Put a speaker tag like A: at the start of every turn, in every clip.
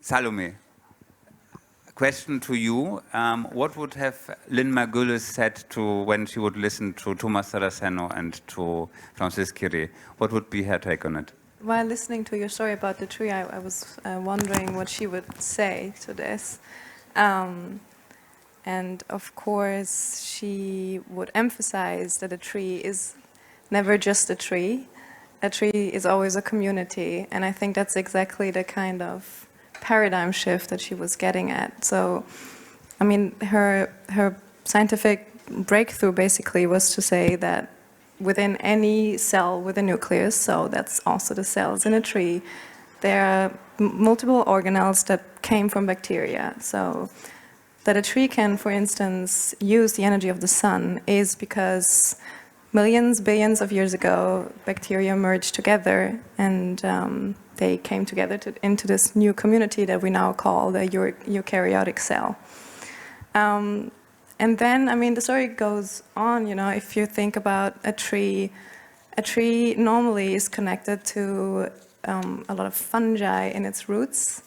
A: Salome, question to you. What would have Lynn Margulis said to when she would listen to Thomas Saraceno and to Francis Kiré? What would be her take on it?
B: While listening to your story about the tree, I was wondering what she would say to this. And of course, she would emphasize that a tree is never just a tree. A tree is always a community. And I think that's exactly the kind of paradigm shift that she was getting at. So, I mean, her scientific breakthrough basically was to say that within any cell with a nucleus, so that's also the cells in a tree, there are multiple organelles that came from bacteria. So that a tree can, for instance, use the energy of the sun is because millions, billions of years ago, bacteria merged together and they came together into this new community that we now call the eukaryotic cell. And then, I mean, the story goes on, you know, if you think about a tree normally is connected to a lot of fungi in its roots,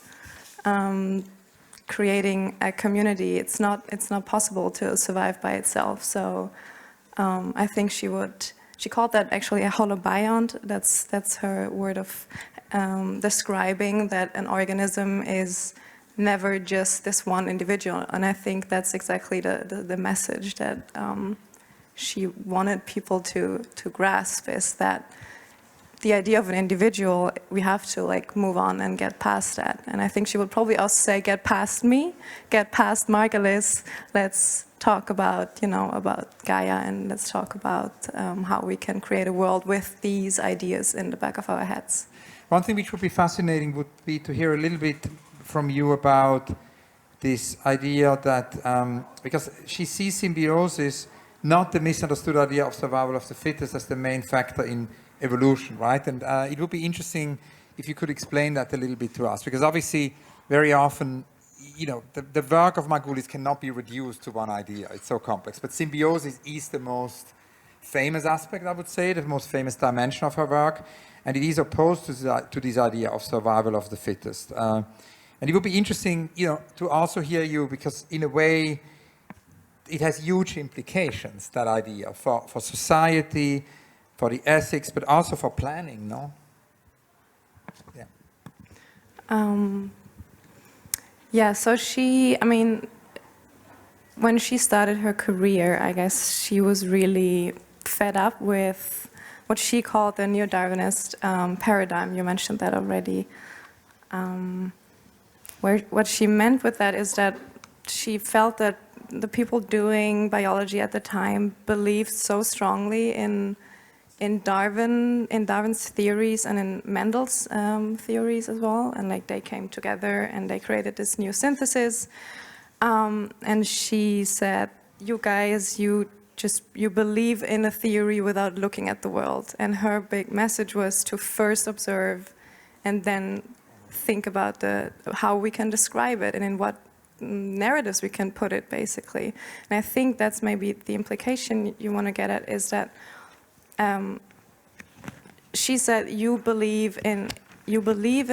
B: creating a community. It's not possible to survive by itself. So I think she called that actually a holobiont. That's her word of describing that an organism is never just this one individual. And I think that's exactly the message that she wanted people to grasp, is that the idea of an individual, we have to like move on and get past that. And I think she would probably also say, get past me, get past Margulis, let's talk about, you know, about Gaia, and let's talk about how we can create a world with these ideas in the back of our heads.
C: One thing which would be fascinating would be to hear a little bit from you about this idea that, because she sees symbiosis, not the misunderstood idea of survival of the fittest, as the main factor in evolution, right? And it would be interesting if you could explain that a little bit to us, because obviously very often, you know, the work of Margulis cannot be reduced to one idea. It's so complex. But symbiosis is the most famous aspect, I would say, the most famous dimension of her work, and it is opposed to this idea of survival of the fittest. And it would be interesting, you know, to also hear you, because in a way, it has huge implications, that idea, for society, for the ethics, but also for planning, no? Yeah.
B: Yeah, so I mean, when she started her career, I guess she was really fed up with what she called the neo-Darwinist paradigm. You mentioned that already. What she meant with that is that she felt that the people doing biology at the time believed so strongly in Darwin's theories and in Mendel's theories as well, and like they came together and they created this new synthesis. And she said, "You guys, you believe in a theory without looking at the world." And her big message was to first observe, and then think about how we can describe it and in what narratives we can put it, basically. And I think that's maybe the implication you want to get at, is that she said you believe in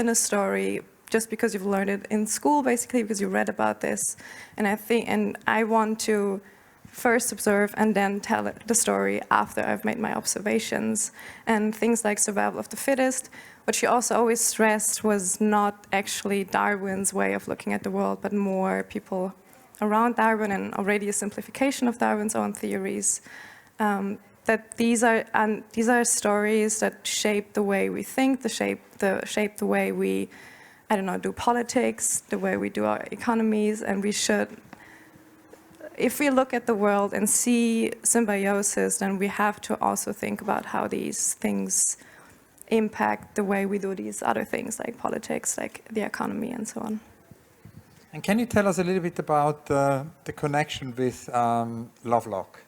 B: a story just because you've learned it in school, basically because you read about this. And I want to first observe and then tell the story after I've made my observations. And things like survival of the fittest, what she also always stressed was not actually Darwin's way of looking at the world, but more people around Darwin, and already a simplification of Darwin's own theories. That these are stories that shape the way we think, shape the way we, I don't know, do politics, the way we do our economies, and we should, if we look at the world and see symbiosis, then we have to also think about how these things impact the way we do these other things, like politics, like the economy, and so on.
C: And can you tell us a little bit about the connection with Lovelock?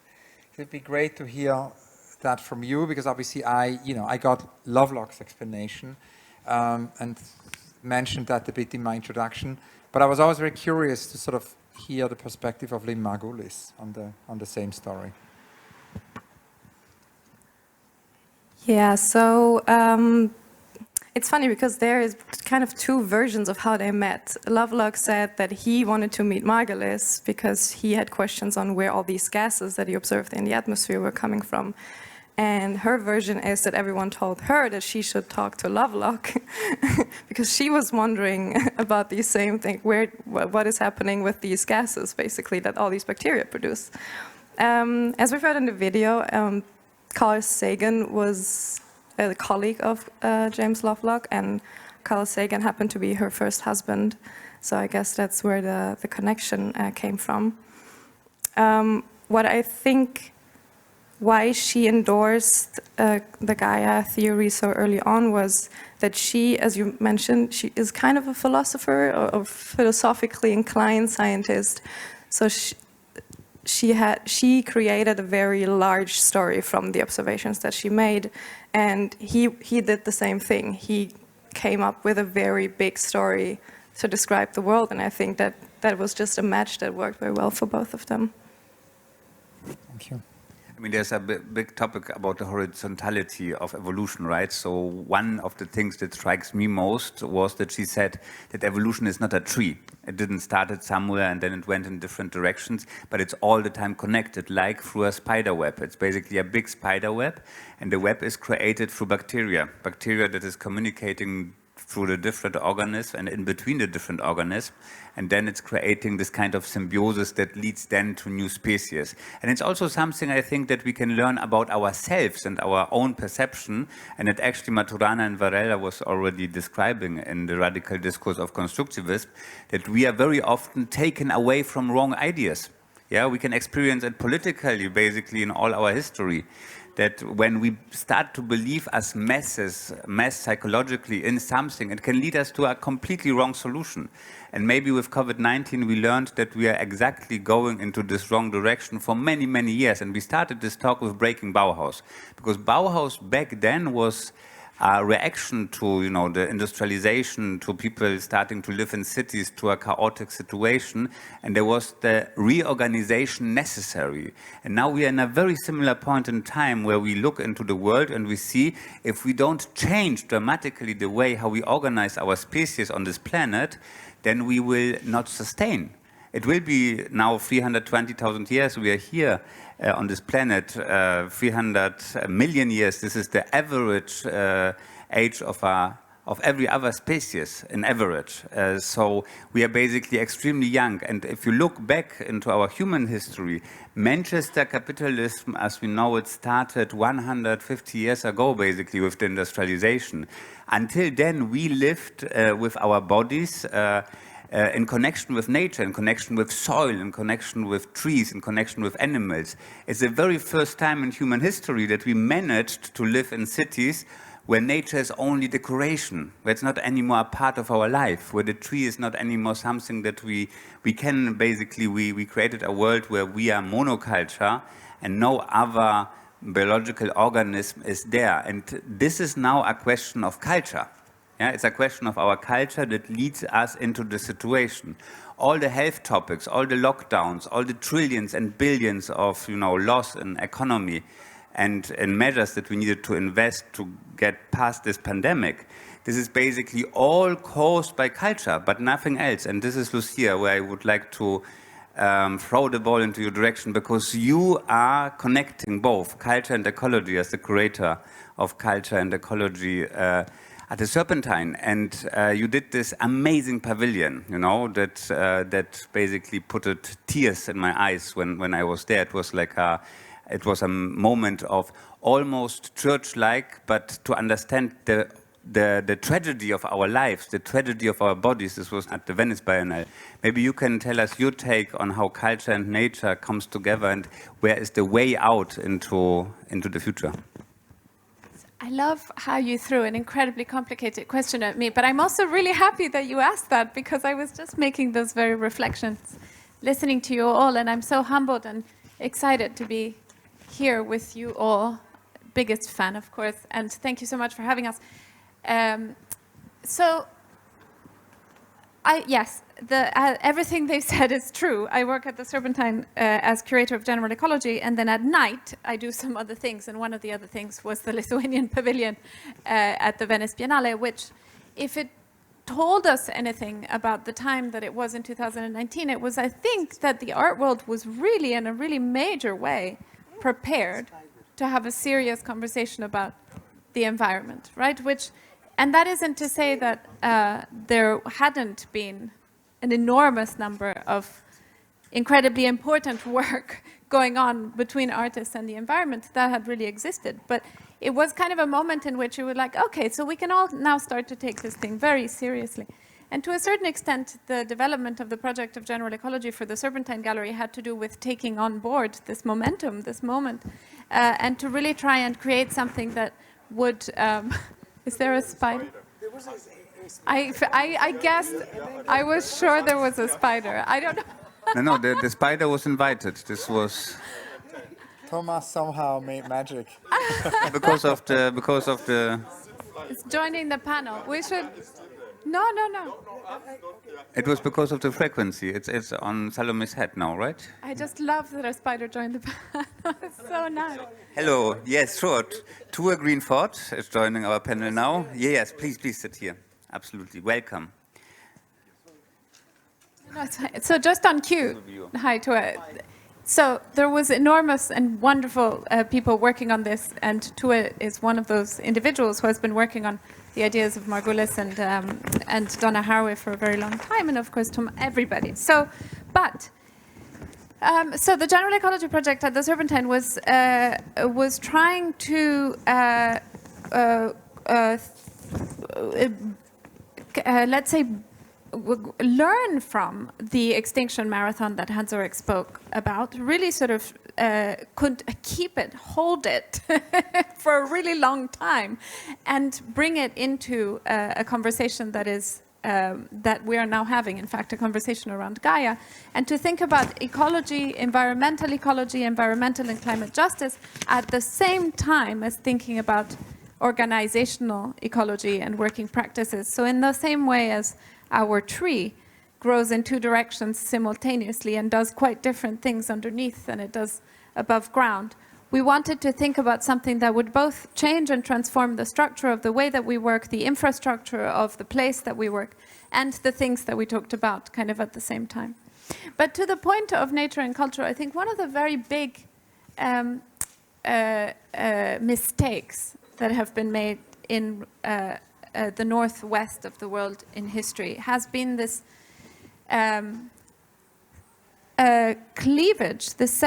C: It'd be great to hear that from you, because obviously I got Lovelock's explanation and mentioned that a bit in my introduction, but I was always very curious to sort of hear the perspective of Lynn Margulis on the same story.
B: Yeah, so it's funny because there is kind of two versions of how they met. Lovelock said that he wanted to meet Margulis because he had questions on where all these gases that he observed in the atmosphere were coming from. And her version is that everyone told her that she should talk to Lovelock because she was wondering about these same things, what is happening with these gases, basically, that all these bacteria produce. As we've heard in the video, Carl Sagan was a colleague of James Lovelock, and Carl Sagan happened to be her first husband. So I guess that's where the connection came from. What I think why she endorsed the Gaia theory so early on was that she, as you mentioned, she is kind of a philosopher or philosophically inclined scientist. So she created a very large story from the observations that she made, and he did the same thing. He came up with a very big story to describe the world, and I think that was just a match that worked very well for both of them.
C: Thank you.
A: I mean, there's a big topic about the horizontality of evolution, right? So one of the things that strikes me most was that she said that evolution is not a tree. It didn't start it somewhere and then it went in different directions, but it's all the time connected, like through a spider web. It's basically a big spider web, and the web is created through bacteria. Bacteria that is communicating through the different organisms and in between the different organisms, and then it's creating this kind of symbiosis that leads then to new species. And it's also something I think that we can learn about ourselves and our own perception, and that actually Maturana and Varela was already describing in the radical discourse of constructivism, that we are very often taken away from wrong ideas. Yeah, we can experience it politically, basically in all our history, that when we start to believe as mass psychologically in something, it can lead us to a completely wrong solution. And maybe with COVID-19, we learned that we are exactly going into this wrong direction for many, many years. And we started this talk with breaking Bauhaus, because Bauhaus back then was a reaction to, you know, the industrialization, to people starting to live in cities, to a chaotic situation, and there was the reorganization necessary. And now we are in a very similar point in time where we look into the world and we see if we don't change dramatically the way how we organize our species on this planet, then we will not sustain. It will be now 320,000 years we are here on this planet, 300 million years. This is the average age of every other species in average. So we are basically extremely young. And if you look back into our human history, Manchester capitalism, as we know it, started 150 years ago, basically, with the industrialization. Until then, we lived with our bodies in connection with nature, in connection with soil, in connection with trees, in connection with animals. It's the very first time in human history that we managed to live in cities where nature is only decoration, where it's not anymore a part of our life, where the tree is not anymore something that we can basically, we created a world where we are monoculture and no other biological organism is there. And this is now a question of culture. Yeah, it's a question of our culture that leads us into the situation. All the health topics, all the lockdowns, all the trillions and billions of, you know, loss in economy and in measures that we needed to invest to get past this pandemic, this is basically all caused by culture, but nothing else. And this is, Lucia, where I would like to throw the ball into your direction, because you are connecting both culture and ecology as the curator of culture and ecology at the Serpentine, and you did this amazing pavilion, you know, that basically put tears in my eyes when I was there. It was like it was a moment of almost church-like, but to understand the tragedy of our lives, the tragedy of our bodies. This was at the Venice Biennale. Maybe you can tell us your take on how culture and nature comes together, and where is the way out into the future?
D: I love how you threw an incredibly complicated question at me, but I'm also really happy that you asked that, because I was just making those very reflections, listening to you all, and I'm so humbled and excited to be here with you all. Biggest fan, of course, and thank you so much for having us. So Yes, everything they said is true. I work at the Serpentine as curator of general ecology, and then at night I do some other things. And one of the other things was the Lithuanian pavilion at the Venice Biennale, which, if it told us anything about the time that it was in 2019, it was, I think, that the art world was really, in a really major way, prepared to have a serious conversation about the environment, right? And that isn't to say that there hadn't been an enormous number of incredibly important work going on between artists and the environment. That had really existed. But it was kind of a moment in which you were like, okay, so we can all now start to take this thing very seriously. And to a certain extent, the development of the project of general ecology for the Serpentine Gallery had to do with taking on board this momentum, this moment, and to really try and create something that would... is there a spider?
E: There was a
D: I guessed, I was sure there was a spider. I don't know.
A: No, the spider was invited. This was
E: Thomas somehow made magic.
A: because of the.
D: It's joining the panel. We should. No.
A: It was because of the frequency. It's on Salome's head now, right?
D: I just love that a spider joined the panel. It's so nice.
A: Hello. Yes, sure. Tua Green Ford is joining our panel now. Yes, please sit here. Absolutely. Welcome.
D: No, it's fine. So just on cue. Hi, Tua. So there was enormous and wonderful people working on this, and Tua is one of those individuals who has been working on the ideas of Margulis and Donna Haraway for a very long time, and of course to everybody. So the General Ecology Project at the Serpentine was trying to let's say learn from the Extinction Marathon that Hans-Ulrich spoke about, really sort of could keep it, hold it for a really long time, and bring it into a conversation that is that we are now having, in fact, a conversation around Gaia, and to think about ecology, environmental and climate justice at the same time as thinking about organizational ecology and working practices. So in the same way as our tree grows in two directions simultaneously and does quite different things underneath than it does above ground, we wanted to think about something that would both change and transform the structure of the way that we work, the infrastructure of the place that we work, and the things that we talked about kind of at the same time. But to the point of nature and culture, I think one of the very big mistakes that have been made in the northwest of the world in history has been this cleavage, this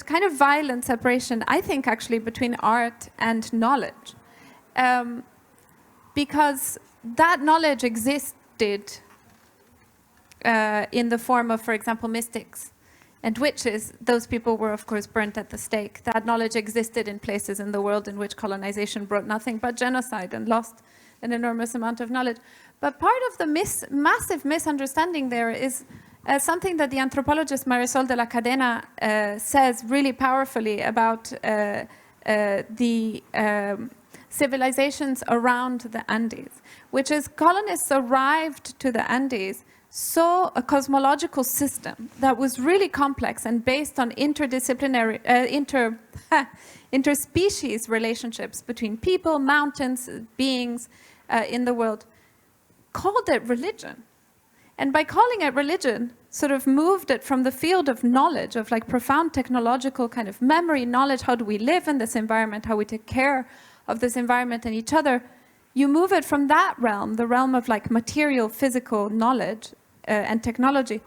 D: kind of violent separation, I think, actually, between art and knowledge. Because that knowledge existed in the form of, for example, mystics and witches. Those people were, of course, burnt at the stake. That knowledge existed in places in the world in which colonization brought nothing but genocide and lost an enormous amount of knowledge. But part of the massive misunderstanding there is something that the anthropologist Marisol de la Cadena says really powerfully about the civilizations around the Andes, which is colonists arrived to the Andes, saw a cosmological system that was really complex and based on interdisciplinary, interspecies relationships between people, mountains, beings in the world, called it religion. And by calling it religion, sort of moved it from the field of knowledge, of like profound technological kind of memory, knowledge, how do we live in this environment, how we take care of this environment and each other. You move it from that realm, the realm of like material, physical knowledge and technology,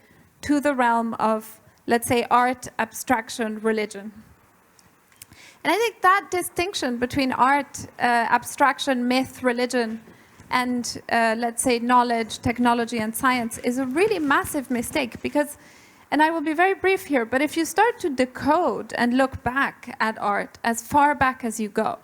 D: to the realm of, let's say, art, abstraction, religion. And I think that distinction between art, abstraction, myth, religion, and let's say knowledge, technology, and science is a really massive mistake because, and I will be very brief here, but if you start to decode and look back at art as far back as you go,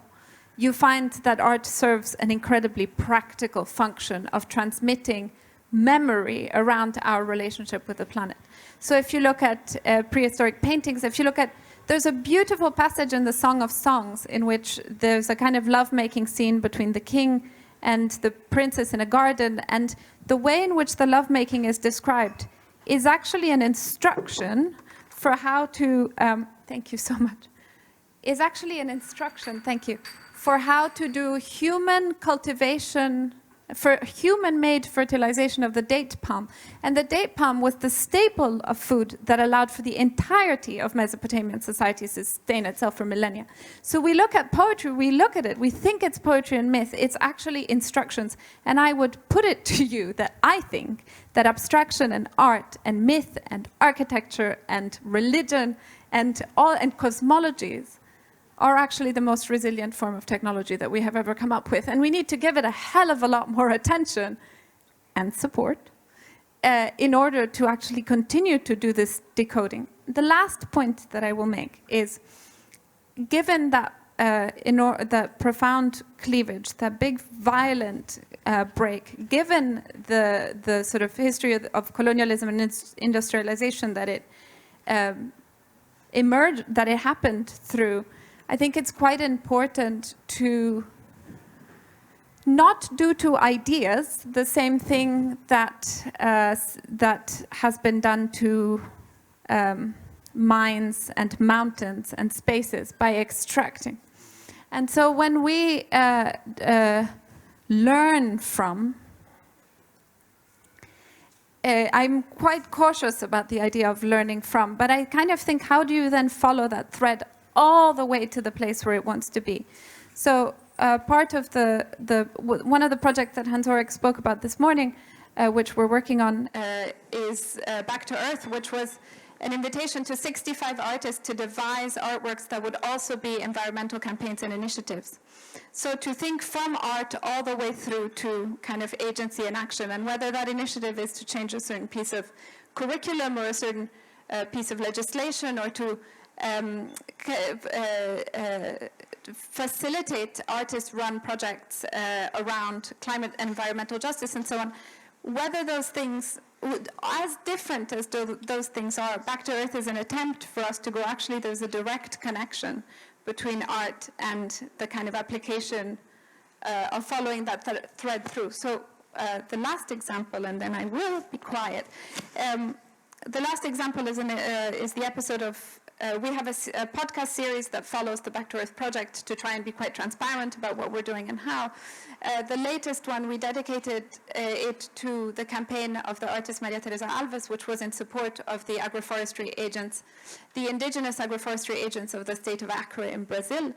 D: you find that art serves an incredibly practical function of transmitting memory around our relationship with the planet. So if you look at prehistoric paintings, if you look at, there's a beautiful passage in the Song of Songs in which there's a kind of lovemaking scene between the king and the princess in a garden, and the way in which the lovemaking is described is actually an instruction for how to, thank you so much, is actually an instruction, thank you, for how to do human cultivation, for human-made fertilization of the date palm. And the date palm was the staple of food that allowed for the entirety of Mesopotamian society to sustain itself for millennia. So we look at poetry, we look at it, we think it's poetry and myth, it's actually instructions. And I would put it to you that I think that abstraction and art and myth and architecture and religion and cosmologies are actually the most resilient form of technology that we have ever come up with. And we need to give it a hell of a lot more attention and support in order to actually continue to do this decoding. The last point that I will make is, given that that profound cleavage, that big violent break, given the sort of history of colonialism and industrialization that it emerged, that it happened through, I think it's quite important to not do to ideas the same thing that that has been done to mines and mountains and spaces by extracting. And so when we learn from, I'm quite cautious about the idea of learning from, but I kind of think, how do you then follow that thread all the way to the place where it wants to be? So part of one of the projects that Hans-Ulrich spoke about this morning, which we're working on, is Back to Earth, which was an invitation to 65 artists to devise artworks that would also be environmental campaigns and initiatives. So to think from art all the way through to kind of agency and action, and whether that initiative is to change a certain piece of curriculum or a certain piece of legislation, or to facilitate artist-run projects around climate and environmental justice and so on, whether those things, as different as those things are, Back to Earth is an attempt for us to go, actually there's a direct connection between art and the kind of application of following that thread through. So the last example, and then I will be quiet. The last example is the episode of, we have a podcast series that follows the Back to Earth project to try and be quite transparent about what we're doing and how. The latest one, we dedicated it to the campaign of the artist Maria Teresa Alves, which was in support of the agroforestry agents, the indigenous agroforestry agents of the state of Acre in Brazil.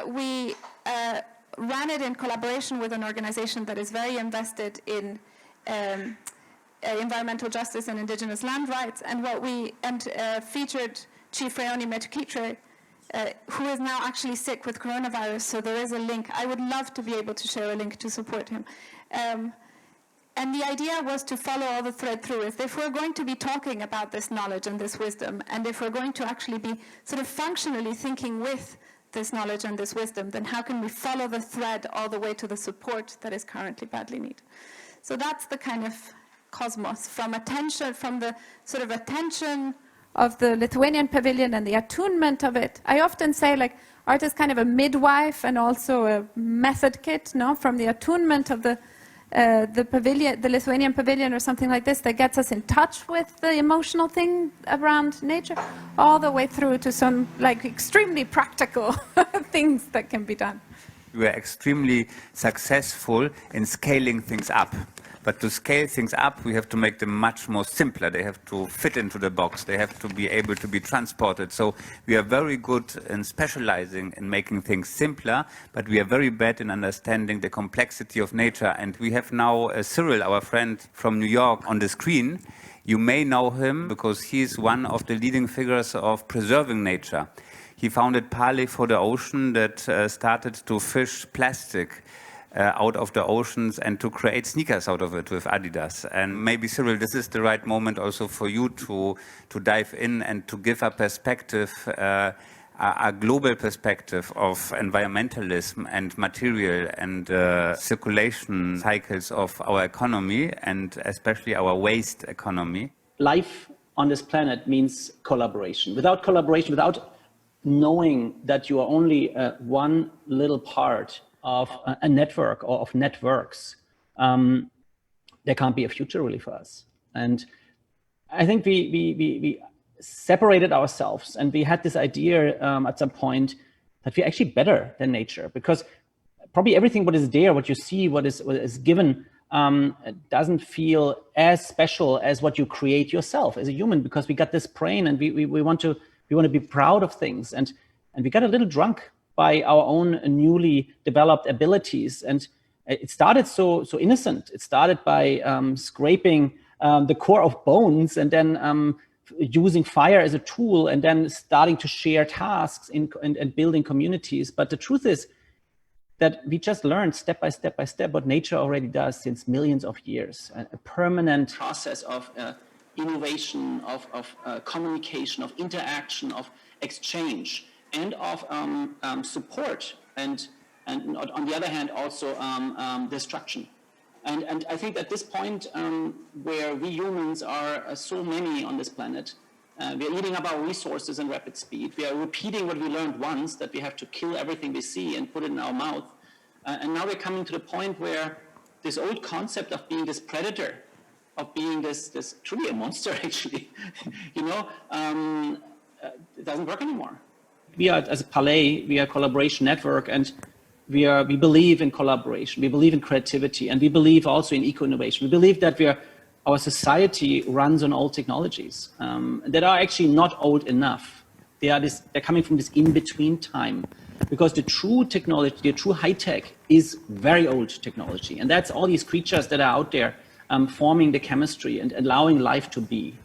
D: We ran it in collaboration with an organization that is very invested in environmental justice and indigenous land rights, and featured Chief Reoni Metukitre, who is now actually sick with coronavirus, so there is a link. I would love to be able to share a link to support him. And the idea was to follow all the thread through, is if we're going to be talking about this knowledge and this wisdom, and if we're going to actually be sort of functionally thinking with this knowledge and this wisdom, then how can we follow the thread all the way to the support that is currently badly needed? So that's the kind of cosmos, from attention, from the sort of attention of the Lithuanian pavilion and the attunement of it. I often say, like, art is kind of a midwife and also a method kit, no? From the attunement of the pavilion, the Lithuanian pavilion or something like this, that gets us in touch with the emotional thing around nature, all the way through to some like extremely practical things that can be done.
A: We were extremely successful in scaling things up. But to scale things up, we have to make them much more simpler. They have to fit into the box. They have to be able to be transported. So we are very good in specializing in making things simpler, but we are very bad in understanding the complexity of nature. And we have now Cyril, our friend from New York, on the screen. You may know him because he is one of the leading figures of preserving nature. He founded Parley for the Ocean that started to fish plastic out of the oceans and to create sneakers out of it with Adidas. And maybe, Cyril, this is the right moment also for you to dive in and to give a perspective, a global perspective of environmentalism and material and circulation cycles of our economy, and especially our waste economy.
F: Life on this planet means collaboration. Without collaboration, without knowing that you are only one little part of a network or of networks, there can't be a future really for us. And I think we separated ourselves, and we had this idea at some point that we're actually better than nature, because probably everything what is there, what you see, what is given, doesn't feel as special as what you create yourself as a human, because we got this brain and we want to be proud of things, and we got a little drunk by our own newly developed abilities. And it started so innocent. It started by scraping the core of bones, and then using fire as a tool, and then starting to share tasks and building communities. But the truth is that we just learned step by step what nature already does since millions of years, a permanent process of innovation, of communication, of interaction, of exchange, and of support, and on the other hand also destruction. And I think at this point where we humans are so many on this planet, we are eating up our resources in rapid speed. We are repeating what we learned once, that we have to kill everything we see and put it in our mouth. And now we're coming to the point where this old concept of being this predator, of being this truly a monster actually, it doesn't work anymore. We are, as a Palais, we are a collaboration network, and we believe in collaboration, we believe in creativity, and we believe also in eco-innovation. We believe that our society runs on old technologies that are actually not old enough. They're coming from this in-between time, because the true technology, the true high-tech is very old technology. And that's all these creatures that are out there forming the chemistry and allowing life to be.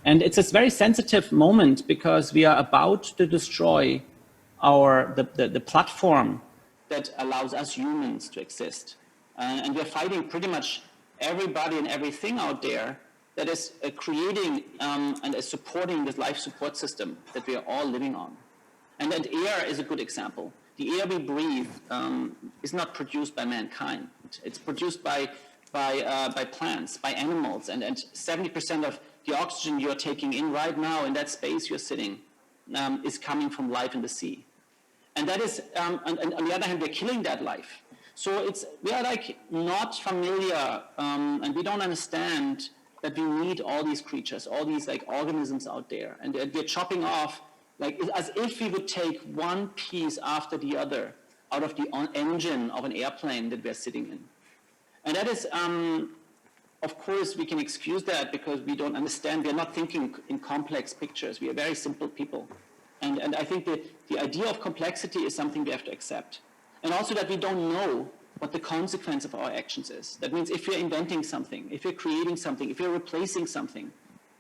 F: And it's this very sensitive moment, because we are about to destroy the platform that allows us humans to exist. And we're fighting pretty much everybody and everything out there that is creating and is supporting this life support system that we are all living on. And that air is a good example. The air we breathe is not produced by mankind. It's produced by plants, by animals, and 70% of the oxygen you're taking in right now in that space you're sitting is coming from life in the sea. And that is, and on the other hand, we're killing that life. So we are like not familiar, and we don't understand that we need all these creatures, all these like organisms out there, and we're chopping off like as if we would take one piece after the other out of the engine of an airplane that we're sitting in. And that is, of course, we can excuse that because we don't understand. We're not thinking in complex pictures. We are very simple people. And I think that the idea of complexity is something we have to accept. And also that we don't know what the consequence of our actions is. That means if we're inventing something, if we're creating something, if we're replacing something,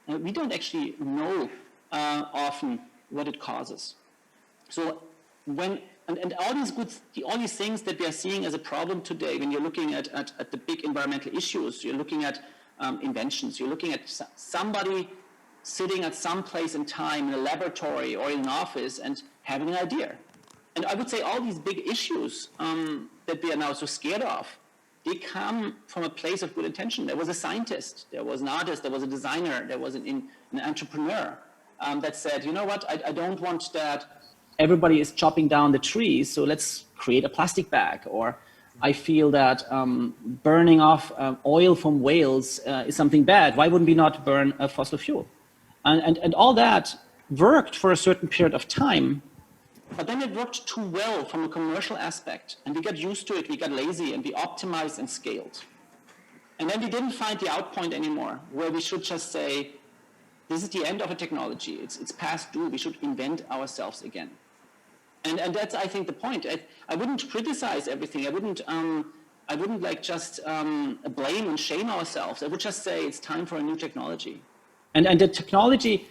F: we don't actually know often what it causes. So and all these things that we are seeing as a problem today, when you're looking at the big environmental issues, you're looking at inventions, you're looking at somebody sitting at some place in time in a laboratory or in an office and having an idea. And I would say all these big issues that we are now so scared of, they come from a place of good intention. There was a scientist, there was an artist, there was a designer, there was an entrepreneur that said, you know what, I don't want that everybody is chopping down the trees, so let's create a plastic bag. Or I feel that burning off oil from whales is something bad. Why wouldn't we not burn a fossil fuel? And all that worked for a certain period of time, but then it worked too well from a commercial aspect, and we got used to it, we got lazy, and we optimized and scaled. And then we didn't find the out point anymore, where we should just say, this is the end of a technology, it's past due, we should invent ourselves again. And that's, I think, the point. I wouldn't criticize everything, I wouldn't like just blame and shame ourselves, I would just say it's time for a new technology. And the technology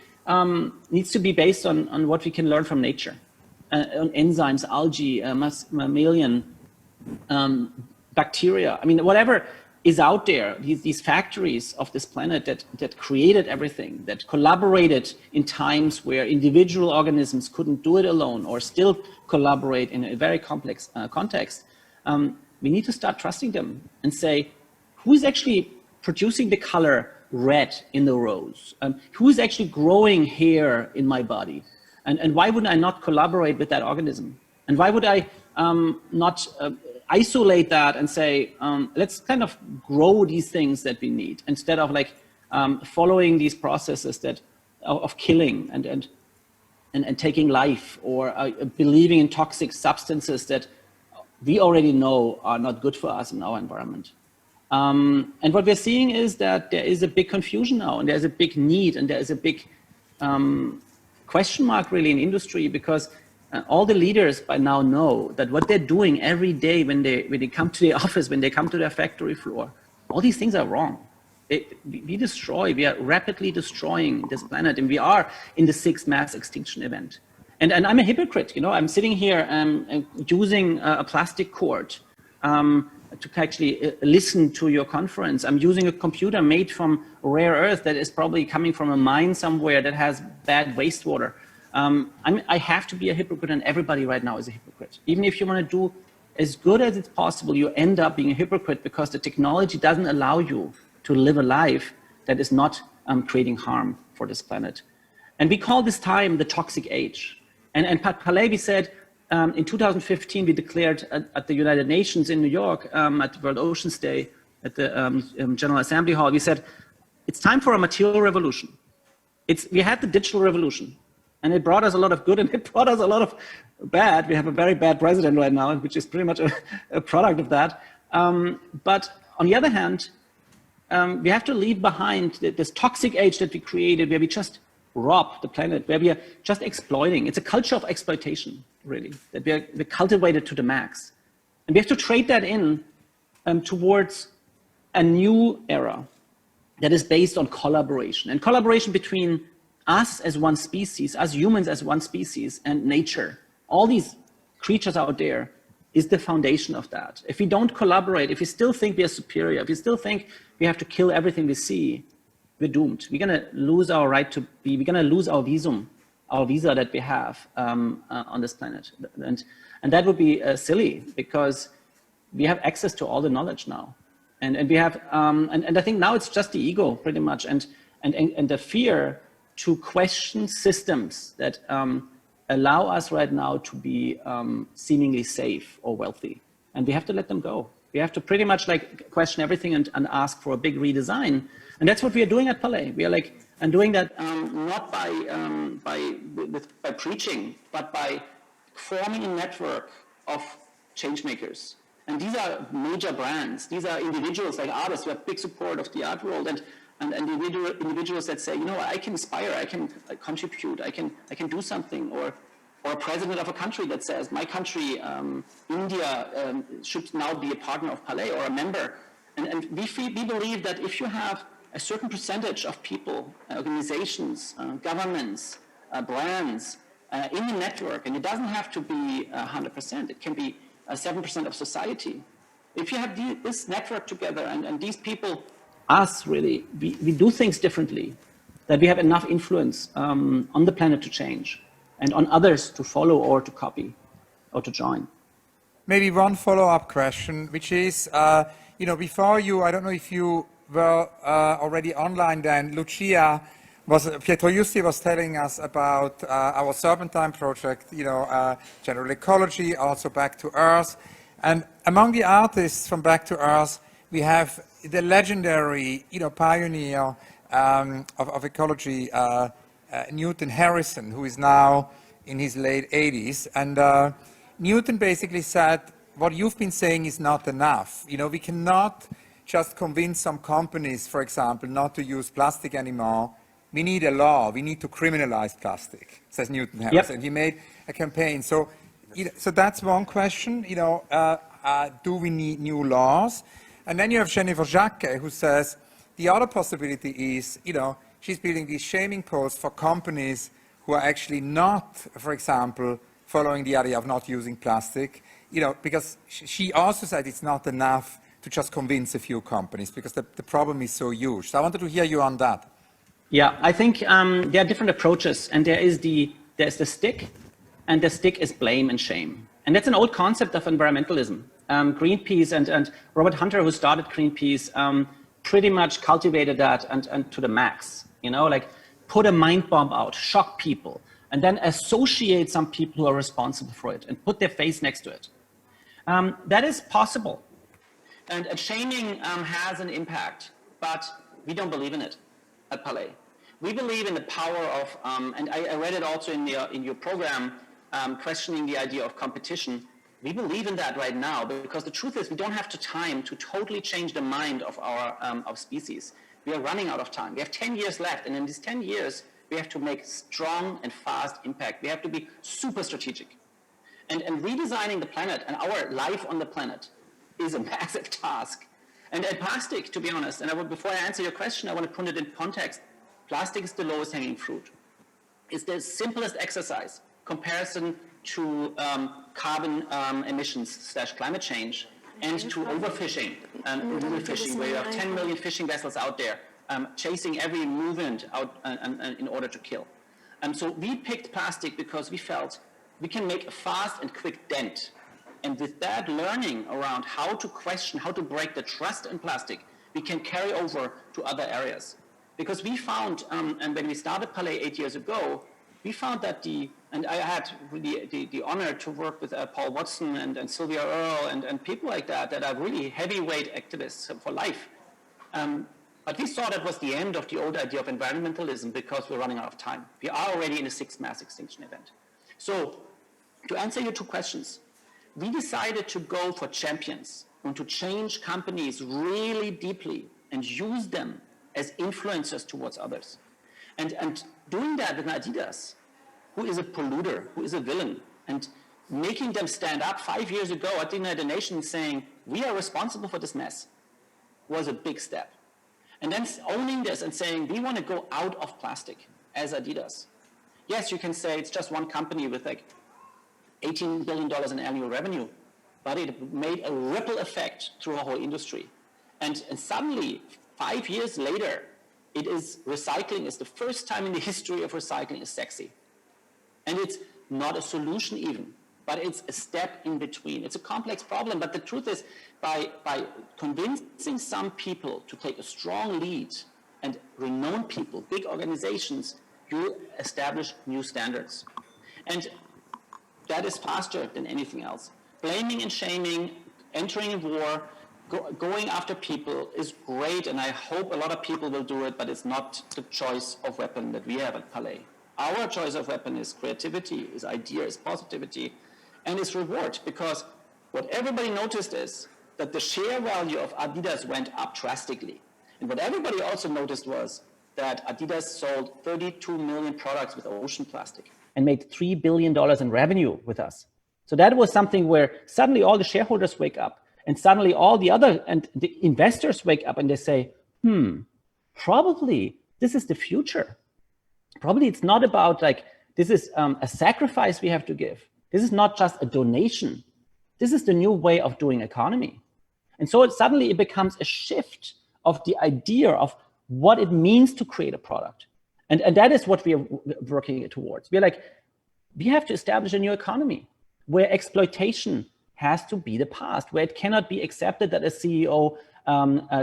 F: needs to be based on what we can learn from nature. On enzymes, algae, mammalian, bacteria. I mean, whatever is out there, these factories of this planet that created everything, that collaborated in times where individual organisms couldn't do it alone or still collaborate in a very complex context, we need to start trusting them and say, who is actually producing the color red in the rose? Who is actually growing hair in my body? And why would I not collaborate with that organism? And why would I not isolate that and say, let's kind of grow these things that we need instead of like following these processes that of killing and taking life, or believing in toxic substances that we already know are not good for us in our environment. And what we're seeing is that there is a big confusion now, and there's a big need, and there is a big question mark really in industry, because all the leaders by now know that what they're doing every day when they come to the office, when they come to their factory floor, all these things are wrong. We are rapidly destroying this planet, and we are in the 6th mass extinction event. And I'm a hypocrite, you know, I'm sitting here using a plastic cord to actually listen to your conference. I'm using a computer made from rare earth that is probably coming from a mine somewhere that has bad wastewater. I have to be a hypocrite, and everybody right now is a hypocrite. Even if you want to do as good as it's possible, you end up being a hypocrite because the technology doesn't allow you to live a life that is not creating harm for this planet. And we call this time the toxic age. And Palevi said, in 2015, we declared at the United Nations in New York, at World Oceans Day, at the General Assembly Hall, we said, it's time for a material revolution. We had the digital revolution, and it brought us a lot of good, and it brought us a lot of bad. We have a very bad president right now, which is pretty much a product of that. But on the other hand, we have to leave behind this toxic age that we created, where we just rob the planet, where we are just exploiting. It's a culture of exploitation, really, that we're cultivated to the max. And we have to trade that in towards a new era that is based on collaboration, and collaboration between us as one species, us humans as one species, and nature. All these creatures out there is the foundation of that. If we don't collaborate, if we still think we are superior, if we still think we have to kill everything we see, we're doomed. We're going to lose our right to be, we're going to lose our visa that we have on this planet. And that would be silly, because we have access to all the knowledge now. And we have, and I think now it's just the ego pretty much, and the fear to question systems that allow us right now to be seemingly safe or wealthy. And we have to let them go. We have to pretty much like question everything and ask for a big redesign. And that's what we are doing at Palais. We are like, and doing that not by preaching, but by forming a network of change makers. And these are major brands. These are individuals like artists who have big support of the art world, and individuals that say, you know, I can inspire, I can contribute, I can do something, or a president of a country that says, my country, India, should now be a partner of Palais or a member. And we believe that if you have a certain percentage of people, organizations, governments, brands in the network, and it doesn't have to be 100%, it can be 7% of society. If you have this network together, and these people, us really, we do things differently, that we have enough influence on the planet to change, and on others to follow or to copy or to join.
C: Maybe one follow-up question, which is, you know, before you, I don't know if you were already online then, Lucia Pietroiusti was telling us about our Serpentine project, you know, general ecology, also Back to Earth. And among the artists from Back to Earth, we have the legendary, you know, pioneer of ecology, Newton Harrison, who is now in his late 80s. And Newton basically said, what you've been saying is not enough. You know, we cannot just convince some companies, for example, not to use plastic anymore. We need a law. We need to criminalize plastic, says Newton Harrison. Yep. He made a campaign. So, you know, so that's one question. You know, do we need new laws? And then you have Jennifer Jacquet, who says the other possibility is, you know, she's building these shaming posts for companies who are actually not, for example, following the idea of not using plastic. You know, because she also said it's not enough to just convince a few companies, because the problem is so huge. So I wanted to hear you on that.
F: Yeah, I think there are different approaches, and there's the stick, and the stick is blame and shame. And that's an old concept of environmentalism. Greenpeace and Robert Hunter, who started Greenpeace, pretty much cultivated that and to the max. You know, like put a mind bomb out, shock people, and then associate some people who are responsible for it and put their face next to it. That is possible. And shaming has an impact, but we don't believe in it at Palais. We believe in the power of, and I read it also in your program, questioning the idea of competition. We believe in that right now, because the truth is we don't have the time to totally change the mind of our species. We are running out of time. We have 10 years left, and in these 10 years, we have to make strong and fast impact. We have to be super strategic. And redesigning the planet and our life on the planet is a massive task. And plastic, to be honest, and before I answer your question, I want to put it in context. Plastic is the lowest hanging fruit. It's the simplest exercise comparison to carbon emissions / climate change, and to overfishing and overfishing, where you have 10 million fishing vessels out there chasing every movement out in order to kill. So we picked plastic because we felt we can make a fast and quick dent. And with that learning around how to question, how to break the trust in plastic, we can carry over to other areas. Because we found, and when we started Palais 8 years ago, we found that and I had the honor to work with Paul Watson and Sylvia Earle and people like that are really heavyweight activists for life. But we saw that was the end of the old idea of environmentalism because we're running out of time. We are already in a 6th mass extinction event. So to answer your 2 questions, we decided to go for champions and to change companies really deeply and use them as influencers towards others. And doing that with Adidas, who is a polluter, who is a villain, and making them stand up 5 years ago at the United Nations saying, we are responsible for this mess, was a big step. And then owning this and saying, we want to go out of plastic as Adidas. Yes, you can say it's just one company with like $18 billion in annual revenue, but it made a ripple effect through a whole industry. And suddenly, 5 years later, recycling is the first time in the history of recycling is sexy. And it's not a solution even, but it's a step in between. It's a complex problem, but the truth is, by convincing some people to take a strong lead, and renowned people, big organizations, you establish new standards. And that is faster than anything else. Blaming and shaming, entering a war, going after people is great, and I hope a lot of people will do it, but it's not the choice of weapon that we have at Palais. Our choice of weapon is creativity, is ideas, positivity, and is reward, because what everybody noticed is that the share value of Adidas went up drastically. And what everybody also noticed was that Adidas sold 32 million products with ocean plastic and made $3 billion in revenue with us. So that was something where suddenly all the shareholders wake up, and suddenly all the other and the investors wake up and they say, probably this is the future. Probably it's not about like, this is a sacrifice we have to give. This is not just a donation. This is the new way of doing economy. And so suddenly it becomes a shift of the idea of what it means to create a product. And that is what we are working towards. We're like, we have to establish a new economy where exploitation has to be the past, where it cannot be accepted that a CEO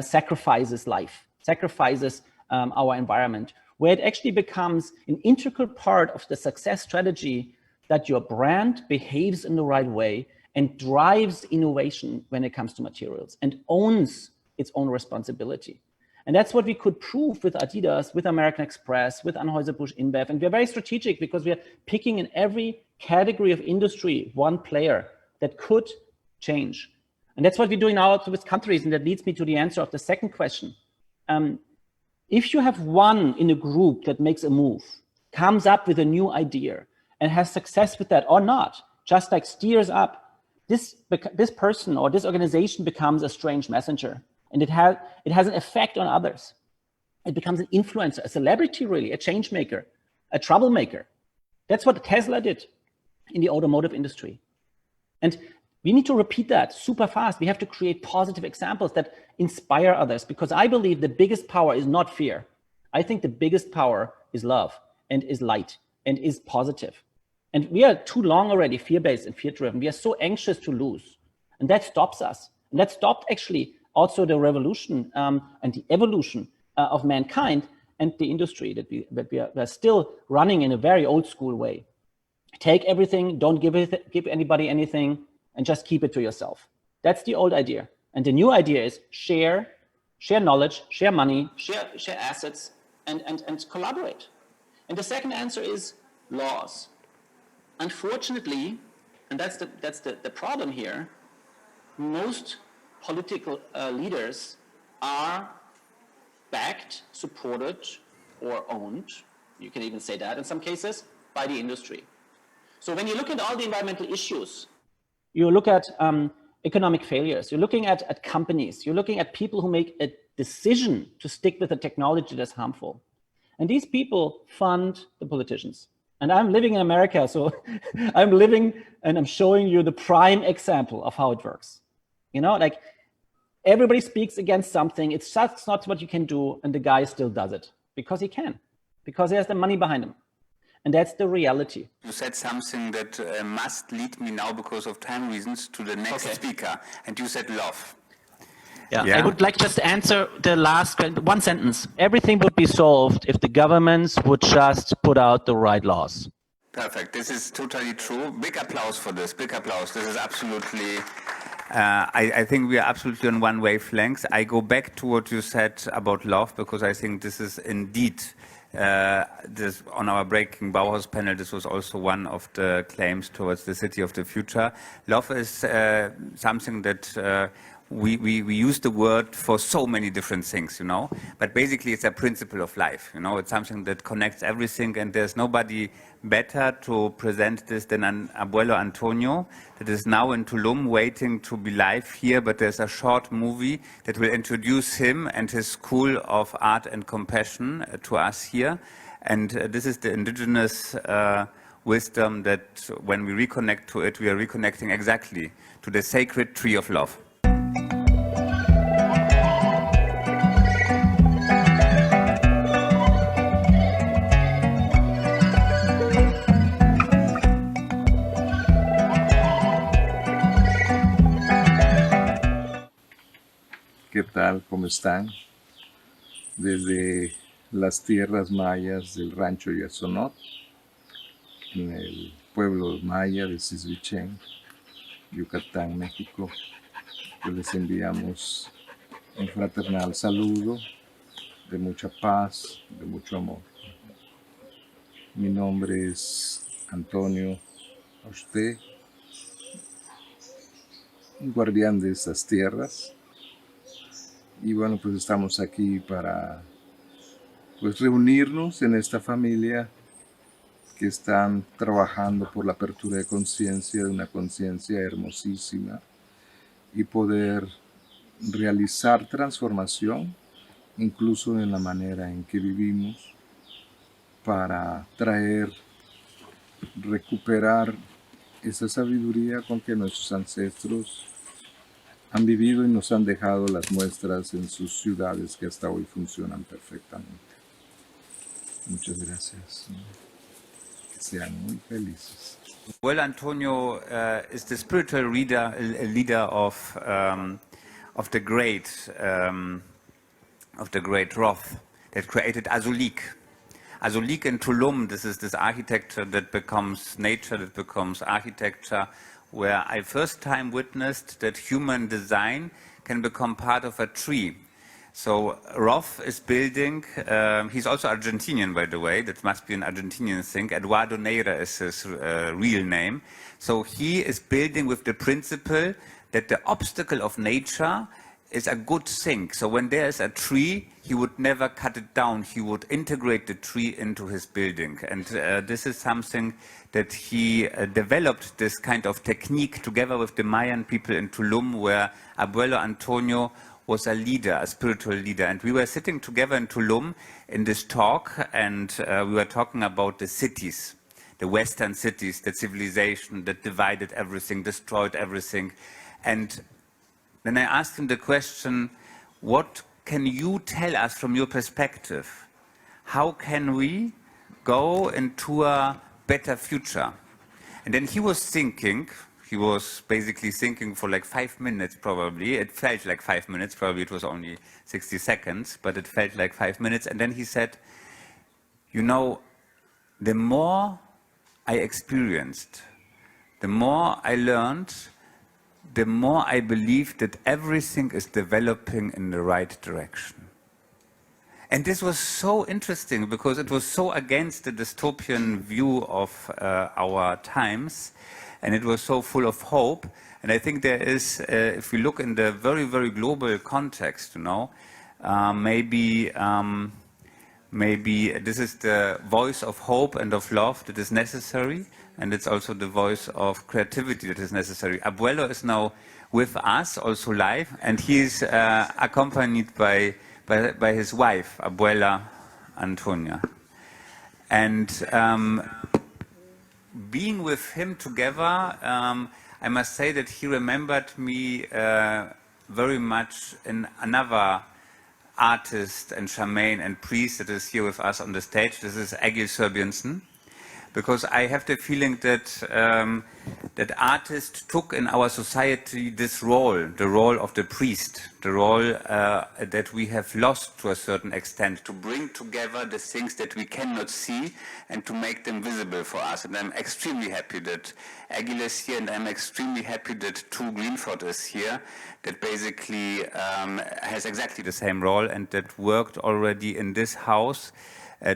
F: sacrifices life, sacrifices our environment, where it actually becomes an integral part of the success strategy that your brand behaves in the right way and drives innovation when it comes to materials and owns its own responsibility. And that's what we could prove with Adidas, with American Express, with Anheuser-Busch InBev. And we're very strategic because we're picking in every category of industry one player that could change. And that's what we're doing now also with countries. And that leads me to the answer of the second question. If you have one in a group that makes a move, comes up with a new idea and has success with that or not, just like steers up, this person or this organization becomes a strange messenger. And it has an effect on others. It becomes an influencer, a celebrity really, a change maker, a troublemaker. That's what Tesla did in the automotive industry. And we need to repeat that super fast. We have to create positive examples that inspire others, because I believe the biggest power is not fear. I think the biggest power is love and is light and is positive. And we are too long already fear-based and fear-driven. We are so anxious to lose. And that stops us. And that stopped actually also the revolution and the evolution of mankind and the industry that we are still running in a very old school way. Take everything, don't give anybody anything, and just keep it to yourself. That's the old idea. And the new idea is share knowledge, share money, share assets, and collaborate. And the second answer is laws. Unfortunately, and that's the problem here, most political leaders are backed, supported, or owned, you can even say that in some cases, by the industry. So when you look at all the environmental issues, you look at economic failures, you're looking at companies, you're looking at people who make a decision to stick with a technology that's harmful. And these people fund the politicians. And I'm living in America, so I'm living and I'm showing you the prime example of how it works. You know, like everybody speaks against something, it's just not what you can do, and the guy still does it because he can, because he has the money behind him. And that's the reality.
A: You said something that must lead me now, because of time reasons, to the next speaker. And you said love.
F: Yeah, I would like just to answer the last one sentence. Everything would be solved if the governments would just put out the right laws.
A: Perfect. This is totally true. Big applause for this. Big applause. This is absolutely... I think we are absolutely on one wavelength. I go back to what you said about love, because I think this is indeed... this, on our Breaking Bauhaus panel, this was also one of the claims towards the city of the future. Love is something that we use the word for so many different things, you know, but basically it's a principle of life, you know, it's something that connects everything, and there's nobody better to present this than Abuelo Antonio, that is now in Tulum waiting to be live here, but there's a short movie that will introduce him and his School of Art and Compassion to us here. And this is the indigenous wisdom that when we reconnect to it, we are reconnecting exactly to the sacred tree of love.
G: ¿Qué tal? ¿Cómo están? Desde las tierras mayas del rancho Yazonot, en el pueblo maya de Sisbichén, Yucatán, México, pues les enviamos un fraternal saludo de mucha paz, de mucho amor. Mi nombre es Antonio Obrist, un guardián de estas tierras. Y bueno, pues estamos aquí para pues reunirnos en esta familia que están trabajando por la apertura de conciencia, de una conciencia hermosísima, y poder realizar transformación incluso en la manera en que vivimos, para recuperar esa sabiduría con que nuestros ancestros han vivido y nos han dejado las muestras en sus ciudades que hasta hoy funcionan perfectamente. Muchas gracias. Que sean muy felices.
A: Well, Antonio is the spiritual leader of the great Roth that created Azulik. Azulik in Tulum. This is this architecture that becomes nature, that becomes architecture, where I first time witnessed that human design can become part of a tree. So Roth is building, he's also Argentinian, by the way, that must be an Argentinian thing. Eduardo Neira is his real name. So he is building with the principle that the obstacle of nature is a good thing. So when there is a tree, he would never cut it down. He would integrate the tree into his building. And this is something that he developed, this kind of technique together with the Mayan people in Tulum, where Abuelo Antonio was a leader, a spiritual leader. And we were sitting together in Tulum in this talk, and we were talking about the cities, the Western cities, the civilization that divided everything, destroyed everything. And then I asked him the question, what can you tell us from your perspective? How can we go into a better future? And then he was thinking, he was basically thinking for like 5 minutes probably. It felt like 5 minutes, probably it was only 60 seconds, but it felt like 5 minutes. And then he said, you know, the more I experienced, the more I learned the more I believe that everything is developing in the right direction. And this was so interesting because it was so against the dystopian view of our times, and it was so full of hope. And I think there is, if we look in the very, very global context, maybe this is the voice of hope and of love that is necessary, and it's also the voice of creativity that is necessary. Abuelo is now with us, also live, and he is accompanied by his wife, Abuela Antonia. And being with him together, I must say that he remembered me very much in another artist and shaman and priest that is here with us on the stage. This is Egill Sæbjörnsson. Because I have the feeling that that artists took in our society this role, the role of the priest, the role that we have lost to a certain extent, to bring together the things that we cannot see and to make them visible for us. And I'm extremely happy that Egill is here, and I'm extremely happy that Tu Greenford is here, that basically has exactly the same role and that worked already in this house.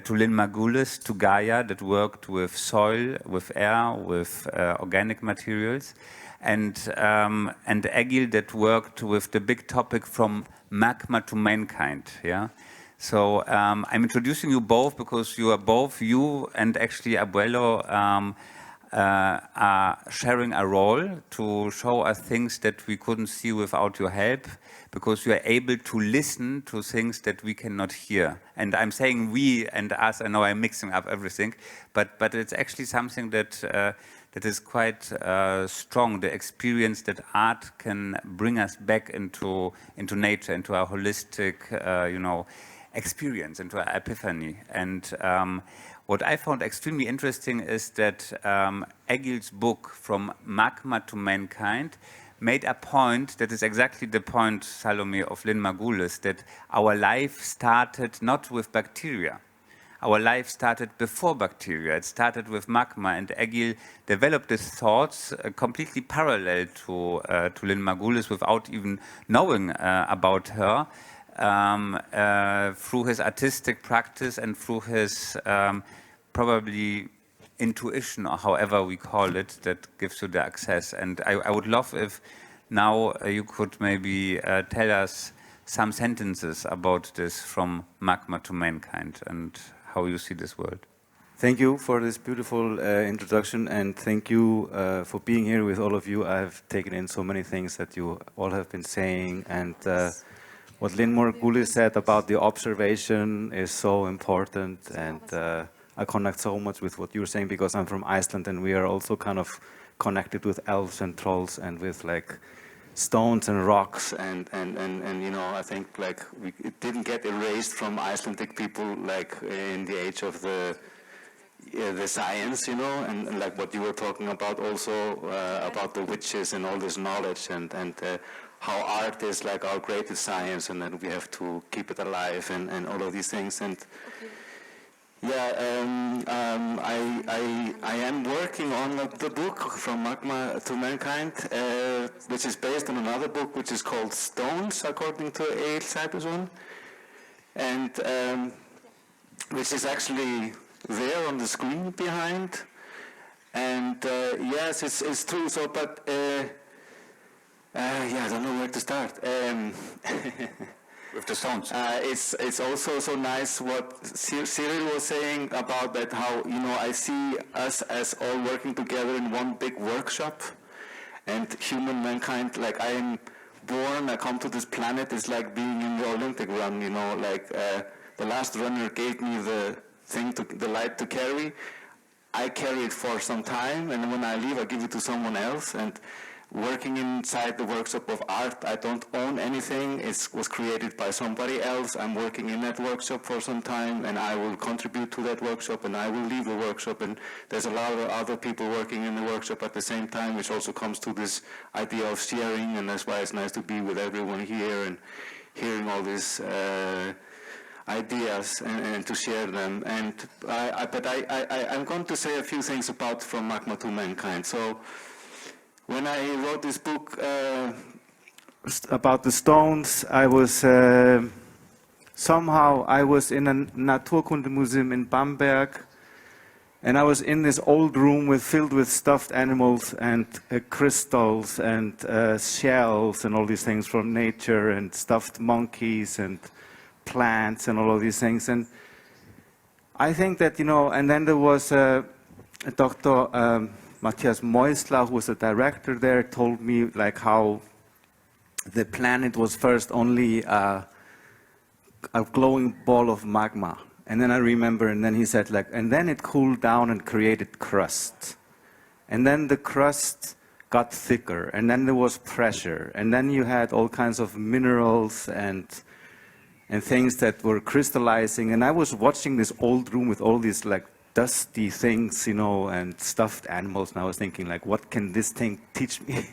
A: To Lynn Margulis, to Gaia, that worked with soil, with air, with organic materials, and Egill that worked with the big topic from magma to mankind. Yeah, so I'm introducing you both because you are both, you and actually Abuelo, are sharing a role to show us things that we couldn't see without your help, because you are able to listen to things that we cannot hear. And I'm saying we and us, I know I'm mixing up everything, but it's actually something that that is quite strong, the experience that art can bring us back into nature, into our holistic, experience, into our epiphany. And what I found extremely interesting is that Egill's book, From Magma to Mankind, made a point that is exactly the point, Salome, of Lynn Margulis, that our life started not with bacteria. Our life started before bacteria. It started with magma, and Egill developed his thoughts completely parallel to Lynn Margulis without even knowing about her, through his artistic practice and through his probably intuition, or however we call it, that gives you the access. And I would love if now you could maybe tell us some sentences about this from magma to mankind and how you see this world.
H: Thank you for this beautiful introduction, and thank you for being here with all of you. I have taken in so many things that you all have been saying, and what Lynn Margulis said about the observation is so important, and I connect so much with what you're saying because I'm from Iceland, and we are also kind of connected with elves and trolls and with like stones and rocks, and I think like it didn't get erased from Icelandic people like in the age of the science, and like what you were talking about also about the witches and all this knowledge, and how art is like our greatest science, and then we have to keep it alive, and all of these things. And I am working on the book From Magma to Mankind, which is based on another book which is called Stones, according to Egill Sæbjörnsson, and which is actually there on the screen behind. And yes, it's true. So, but I don't know where to start.
A: With the stones.
H: It's also so nice what Cyril was saying about that, how I see us as all working together in one big workshop, and mankind, like I am born, I come to this planet, it's like being in the Olympic run, like the last runner gave me the light to carry. I carry it for some time, and when I leave I give it to someone else. And working inside the workshop of art, I don't own anything. It was created by somebody else. I'm working in that workshop for some time, and I will contribute to that workshop, and I will leave the workshop. And there's a lot of other people working in the workshop at the same time, which also comes to this idea of sharing, and that's why it's nice to be with everyone here and hearing all these ideas and to share them. And I'm going to say a few things about From Magma to Mankind. So when I wrote this book about the stones, I was somehow I was in a Naturkundemuseum in Bamberg, and I was in this old room filled with stuffed animals and crystals and shells and all these things from nature, and stuffed monkeys and plants and all of these things. And I think that, and then there was Dr. Matthias Meusler, who was the director there, told me like how the planet was first only a glowing ball of magma. And then I remember, and then he said like, and then it cooled down and created crust. And then the crust got thicker, and then there was pressure. And then you had all kinds of minerals and things that were crystallizing. And I was watching this old room with all these like dusty things, and stuffed animals. And I was thinking like, what can this thing teach me?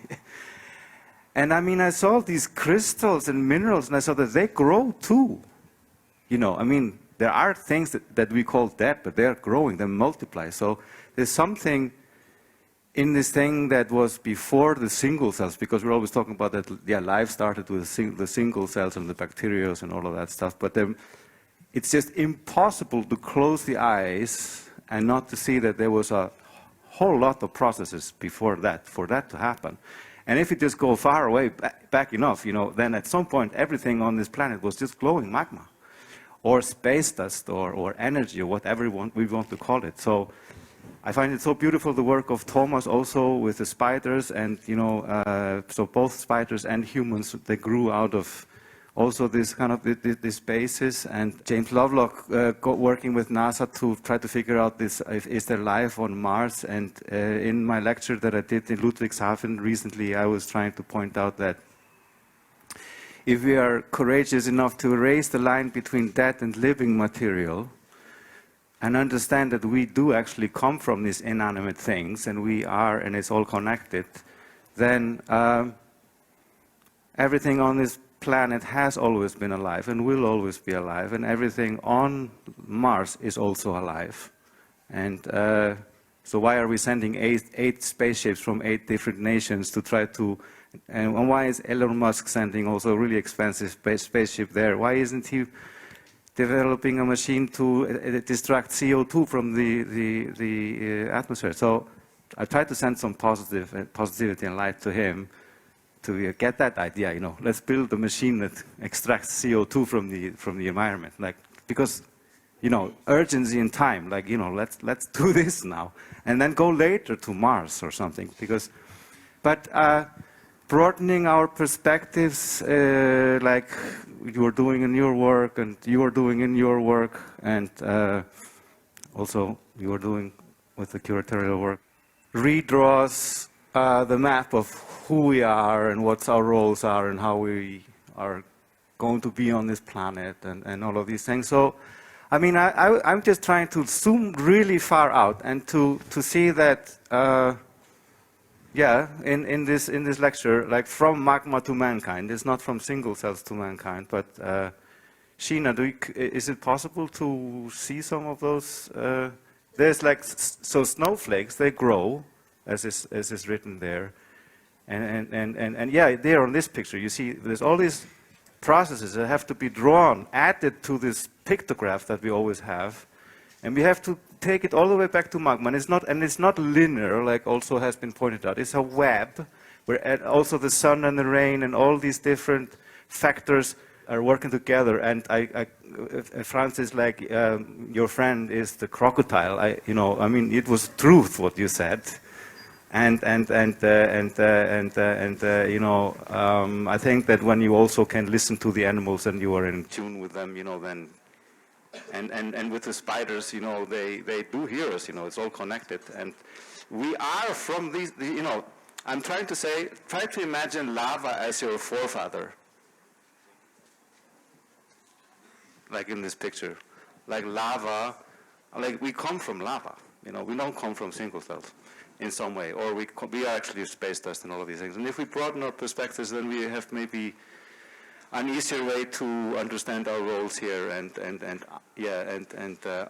H: And I mean, I saw these crystals and minerals, and I saw that they grow too. There are things that we call dead, but they're growing, they multiply. So there's something in this thing that was before the single cells, because we're always talking about that, life started with the single cells and the bacteria and all of that stuff. But it's just impossible to close the eyes and not to see that there was a whole lot of processes before that, for that to happen. And if you just go far away, back enough, then at some point everything on this planet was just glowing magma, or space dust, or energy, or whatever we want to call it. So I find it so beautiful, the work of Thomas also with the spiders, and so both spiders and humans, they grew out of also this kind of this basis. And James Lovelock working with NASA to try to figure out this, is there life on Mars? And in my lecture that I did in Ludwigshafen recently, I was trying to point out that if we are courageous enough to erase the line between dead and living material, and understand that we do actually come from these inanimate things, and we are, and it's all connected, then everything on this planet has always been alive and will always be alive, and everything on Mars is also alive. And so why are we sending eight spaceships from 8 different nations to try to, and why is Elon Musk sending also a really expensive spaceship there? Why isn't he developing a machine to extract CO2 from the atmosphere? So I tried to send some positivity and light to him to get that idea. Let's build a machine that extracts CO2 from the environment, like, because urgency in time, like, let's do this now, and then go later to Mars or something. But broadening our perspectives, like you are doing in your work, and you are doing in your work, and also you are doing with the curatorial work, redraws the map of who we are and what our roles are and how we are going to be on this planet, and all of these things. So, I mean, I'm just trying to zoom really far out and to see that, in this lecture, like from magma to mankind. It's not from single cells to mankind, but Sheena, is it possible to see some of those? There's like, so snowflakes, they grow, as is written there. And yeah, there on this picture, you see there's all these processes that have to be drawn, added to this pictograph that we always have. And we have to take it all the way back to magma. And it's not linear, like also has been pointed out. It's a web, where also the sun and the rain and all these different factors are working together. And Francis, like your friend is the crocodile. I mean, it was truth what you said. I think that when you also can listen to the animals and you are in tune with them, then, and with the spiders, they do hear us, it's all connected. And we are from these, I'm trying to say, try to imagine lava as your forefather. Like in this picture, like lava, like we come from lava, we don't come from single cells in some way, or we are actually space dust and all of these things. And if we broaden our perspectives, then we have maybe an easier way to understand our roles here. And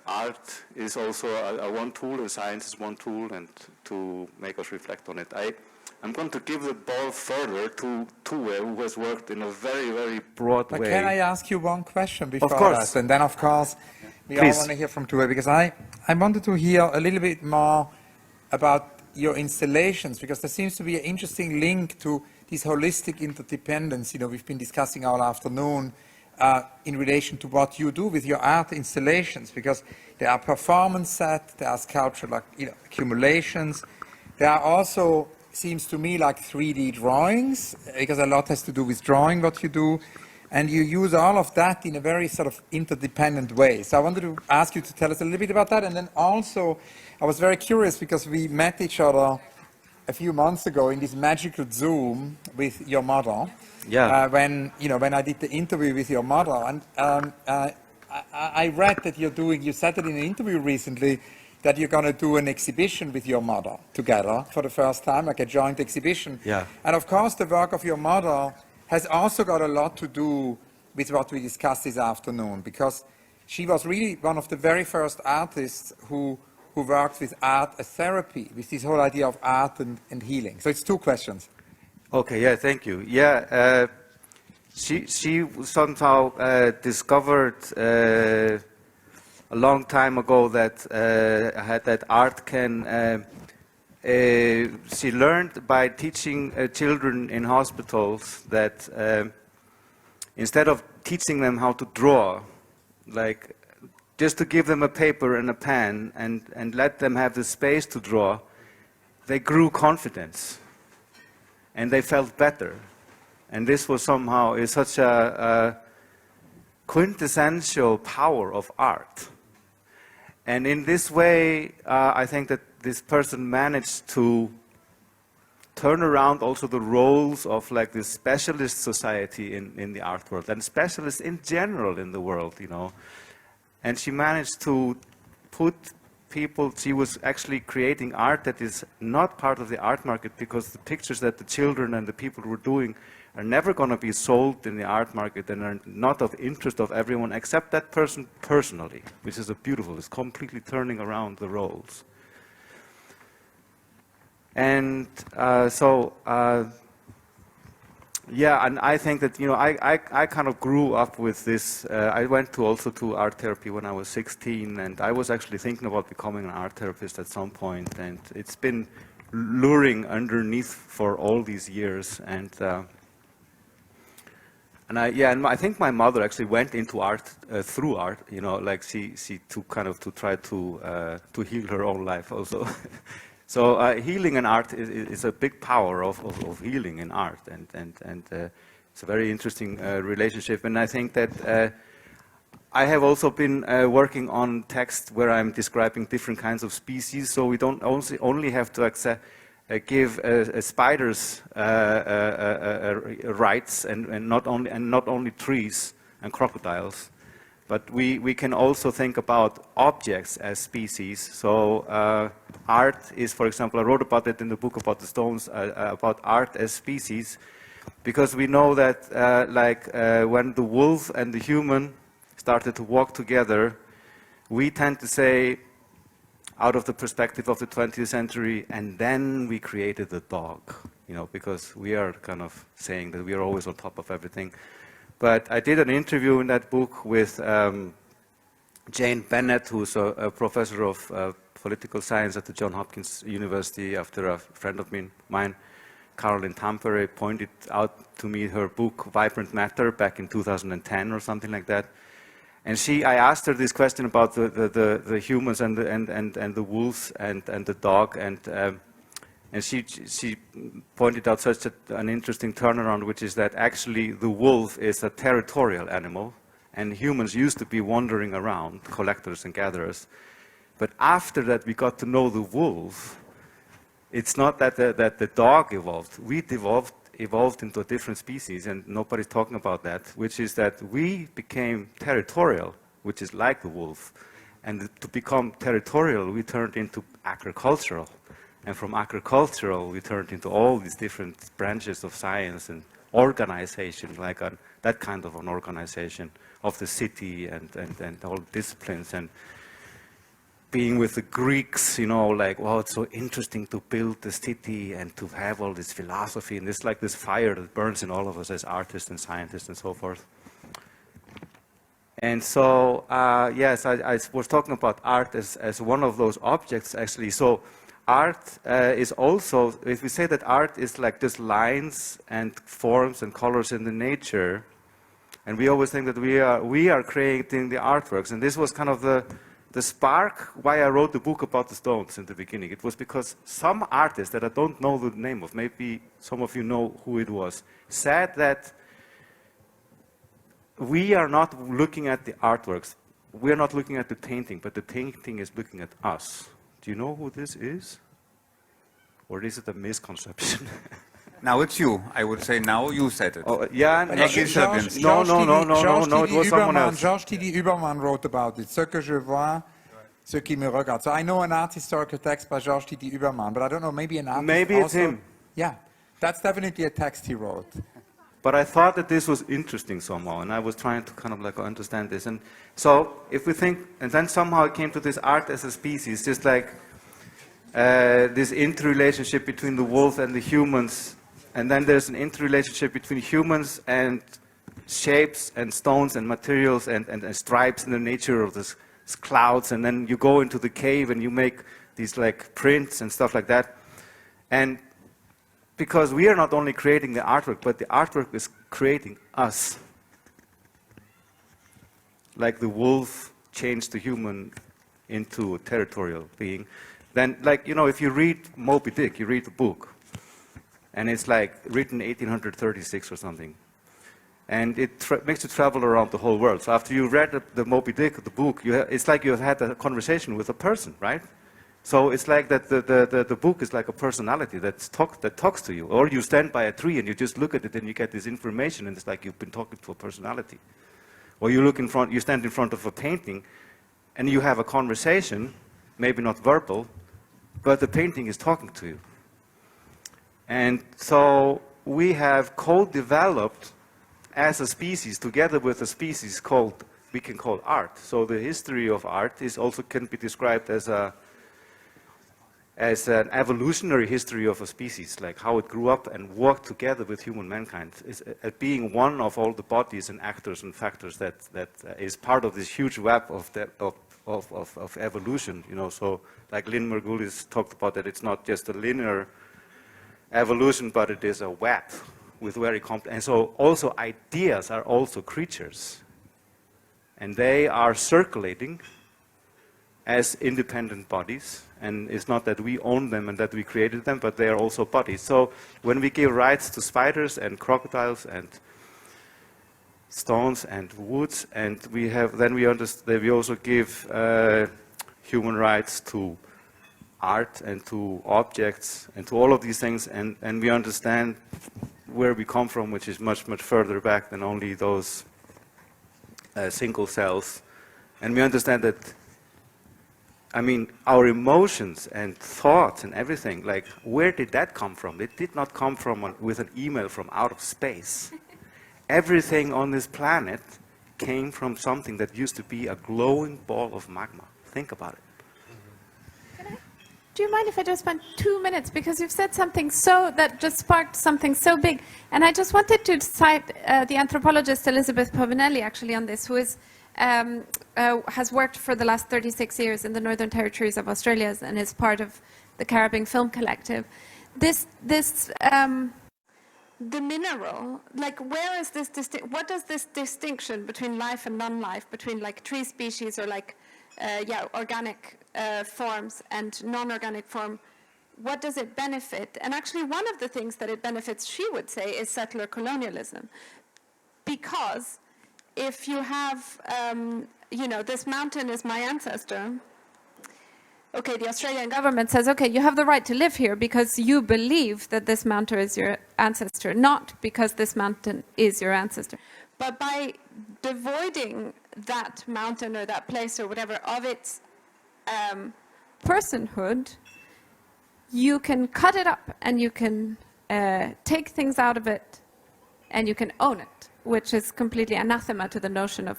H: art is also a one tool, and science is one tool, and to make us reflect on it. I'm going to give the ball further to Tuve, who has worked in a very, very broad
C: But
H: way.
C: can I ask you one question before
H: course.
C: that? And then, of course, we
H: Please.
C: all want to hear from Tuve, because I wanted to hear a little bit more about your installations, because there seems to be an interesting link to this holistic interdependence, we've been discussing all afternoon, in relation to what you do with your art installations, because there are performance sets, there are sculptural accumulations, there are also, seems to me, like 3D drawings, because a lot has to do with drawing what you do, and you use all of that in a very sort of interdependent way. So I wanted to ask you to tell us a little bit about that, and then also I was very curious because we met each other a few months ago in this magical Zoom with your mother.
H: Yeah.
C: When I did the interview with your mother, and I read that you said it in an interview recently, that you're going to do an exhibition with your mother together for the first time, like a joint exhibition.
H: Yeah.
C: And of course, the work of your mother has also got a lot to do with what we discussed this afternoon, because she was really one of the very first artists who worked with art as therapy, with this whole idea of art and healing. So it's two questions.
I: Okay, yeah, thank you. Yeah, she somehow discovered a long time ago that art can. She learned by teaching children in hospitals that instead of teaching them how to draw, like just to give them a paper and a pen and let them have the space to draw, they grew confidence and they felt better. And this was somehow is such a quintessential power of art. And in this way, I think that this person managed to turn around also the roles of like this specialist society in the art world and specialists in general in the world, And she managed to put people, she was actually creating art that is not part of the art market, because the pictures that the children and the people were doing are never going to be sold in the art market and are not of interest of everyone except that person personally, which is beautiful. It's completely turning around the roles. And yeah, and I think that, I kind of grew up with this. I went also to art therapy when I was 16, and I was actually thinking about becoming an art therapist at some point, and it's been luring underneath for all these years. And I think my mother actually went into art through art, like she to try to heal her own life also. So healing in art is a big power of healing in art, and it's a very interesting relationship. And I think that I have also been working on text where I'm describing different kinds of species, so we don't only have to give spiders rights and not only trees and crocodiles. But we can also think about objects as species. So art is, for example, I wrote about it in the book about the stones, about art as species, because we know that when the wolf and the human started to walk together, we tend to say, out of the perspective of the 20th century, and then we created the dog, because we are kind of saying that we are always on top of everything. But I did an interview in that book with Jane Bennett, who's a professor of political science at the Johns Hopkins University, after a friend of mine, Caroline Tampere, pointed out to me her book, Vibrant Matter, back in 2010 or something like that. And I asked her this question about the humans and the wolves and the dog, and she pointed out such an interesting turnaround, which is that actually the wolf is a territorial animal, and humans used to be wandering around, collectors and gatherers. But after that, we got to know the wolf. It's not that the dog evolved. We evolved into a different species, and nobody's talking about that, which is that we became territorial, which is like the wolf. And to become territorial, we turned into agricultural. And from agricultural, we turned into all these different branches of science and organization, like that kind of an organization of the city and all disciplines. being with the Greeks, you know, like, wow, it's so interesting to build the city and to have all this philosophy, and it's like this fire that burns in all of us as artists and scientists and so forth. And so, yes, I was talking about art as one of those objects, actually. So art is also, if we say that art is like just lines and forms and colors in the nature, and we always think that we are creating the artworks, and this was kind of the spark why I wrote the book about the stones in the beginning. It was because some artist that I don't know the name of, maybe some of you know who it was, said that we are not looking at the artworks. We are not looking at the painting, but the painting is looking at us. Do you know who this is? Or is it a misconception?
A: Now it's you. I would say now you said it.
I: Oh, yeah, no,
A: Egill
C: Georges
I: it was someone else.
C: Georges Tilly Uberman wrote about it. Ce que je vois, ce qui me regarde. So I know an art historical text by Georges Tilly Uberman, but I don't know, maybe an artist
I: Maybe it's
C: also.
I: him.
C: Yeah, that's definitely a text he wrote.
I: But I thought that this was interesting somehow, and I was trying to kind of like understand this. And so if we think, and then somehow it came to this art as a species, just like this interrelationship between the wolf and the humans, and then there's an interrelationship between humans and shapes and stones and materials and stripes in the nature of this clouds, and then you go into the cave and you make these like prints and stuff like that. And because we are not only creating the artwork, but the artwork is creating us. Like the wolf changed the human into a territorial being. Then, like, you know, if you read Moby Dick, you read the book, and it's like written 1836 or something. And it makes you travel around the whole world. So after you read the Moby Dick, the book, it's like you have had a conversation with a person, right? So it's like that the book is like a personality that talks to you. Or you stand by a tree and you just look at it and you get this information, and it's like you've been talking to a personality. Or you stand in front of a painting and you have a conversation, maybe not verbal, but the painting is talking to you. And so we have co-developed as a species, together with a species we can call art. So the history of art can be described as an evolutionary history of a species, like how it grew up and worked together with human mankind, being one of all the bodies and actors and factors that is part of this huge web of evolution. You know, so like Lynn Margulis talked about that it's not just a linear evolution, but it is a web with very complex. And so also ideas are also creatures, and they are circulating as independent bodies. And it's not that we own them and that we created them, but they are also bodies. So when we give rights to spiders and crocodiles and stones and woods, and we understand we also give human rights to art and to objects and to all of these things, and we understand where we come from, which is much, much further back than only those single cells. And we understand that, I mean, our emotions and thoughts and everything, like, where did that come from? It did not come from with an email from out of space. Everything on this planet came from something that used to be a glowing ball of magma. Think about it.
D: Do you mind if I just spend 2 minutes? Because you've said something that just sparked something so big. And I just wanted to cite the anthropologist Elizabeth Povinelli, actually, on this, who is has worked for the last 36 years in the Northern Territories of Australia and is part of the Caribbean Film Collective. The mineral, like, where is this what does this distinction between life and non-life, between like tree species or like organic forms and non-organic form, what does it benefit? And actually one of the things that it benefits, she would say, is settler colonialism. Because if you have, this mountain is my ancestor, okay, the Australian government says, okay, you have the right to live here because you believe that this mountain is your ancestor, not because this mountain is your ancestor. But by devoiding that mountain or that place or whatever of its personhood, you can cut it up and you can take things out of it and you can own it, which is completely anathema to the notion of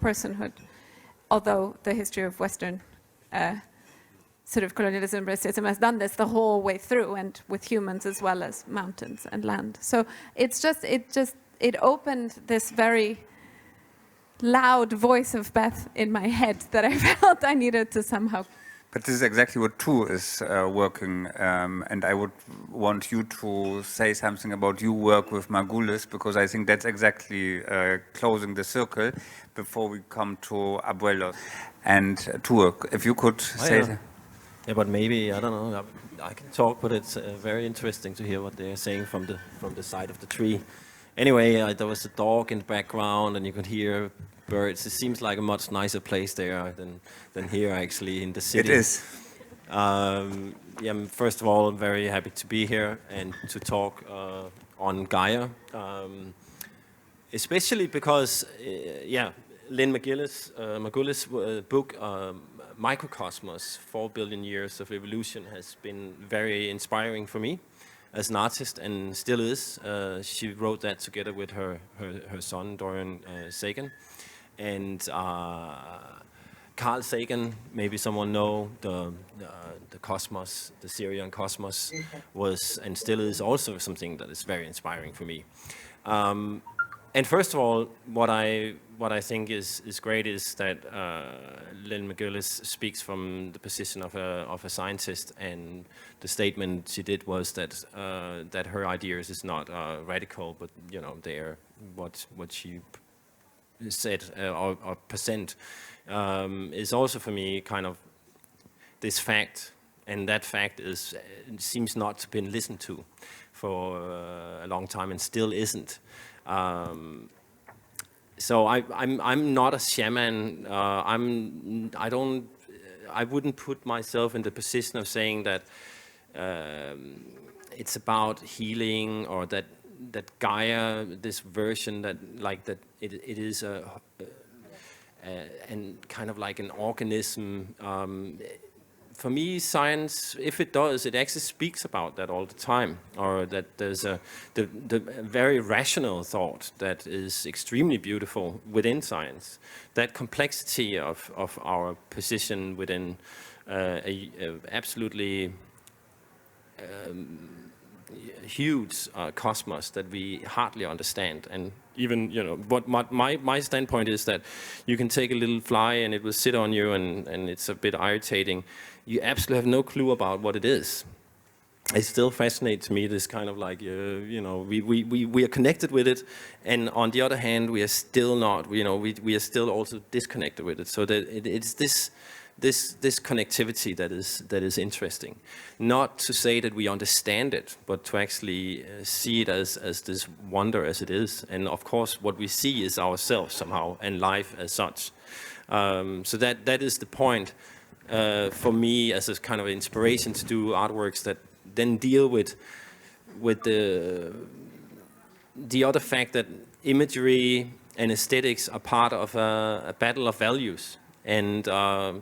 D: personhood, although the history of Western sort of colonialism and racism has done this the whole way through, and with humans as well as mountains and land. So it opened this very loud voice of Beth in my head that I felt I needed to somehow.
A: But this is exactly what Tu is working, and I would want you to say something about your work with Margulis, because I think that's exactly closing the circle before we come to Abuelos. And Tu, if you could say...
J: Yeah, but maybe, I don't know, I can talk, but it's very interesting to hear what they're saying from the side of the tree. Anyway, there was a dog in the background, and you could hear birds. It seems like a much nicer place there than here, actually, in the city.
A: It is.
J: Yeah, first of all, I'm very happy to be here and to talk on Gaia, especially because, Lynn Margulis' book, Microcosmos, 4 Billion Years of Evolution, has been very inspiring for me as an artist, and still is. She wrote that together with her son, Dorian Sagan. And Carl Sagan, maybe someone know, the cosmos, the Sirian cosmos, was and still is also something that is very inspiring for me. And first of all, what I think is great is that Lynn Margulis speaks from the position of a scientist, and the statement she did was that that her ideas is not radical, but they're what she said or present is also for me kind of this fact, and that fact seems not to have been listened to for a long time and still isn't. So I'm not a shaman. I wouldn't put myself in the position of saying that it's about healing, or that Gaia, this version that it is and kind of like an organism. For me, science, if it does, it actually speaks about that all the time, or that there's the very rational thought that is extremely beautiful within science. That complexity of our position within a absolutely huge cosmos that we hardly understand. And even, what my standpoint is that you can take a little fly and it will sit on you, and it's a bit irritating. You absolutely have no clue about what it is. It still fascinates me, this kind of like, we are connected with it, and on the other hand, we are still not, we are still also disconnected with it. So that it's this connectivity that is interesting. Not to say that we understand it, but to actually see it as this wonder as it is. And of course, what we see is ourselves somehow, and life as such. So that is the point for me as a kind of inspiration to do artworks that then deal with the other fact that imagery and aesthetics are part of a battle of values. And the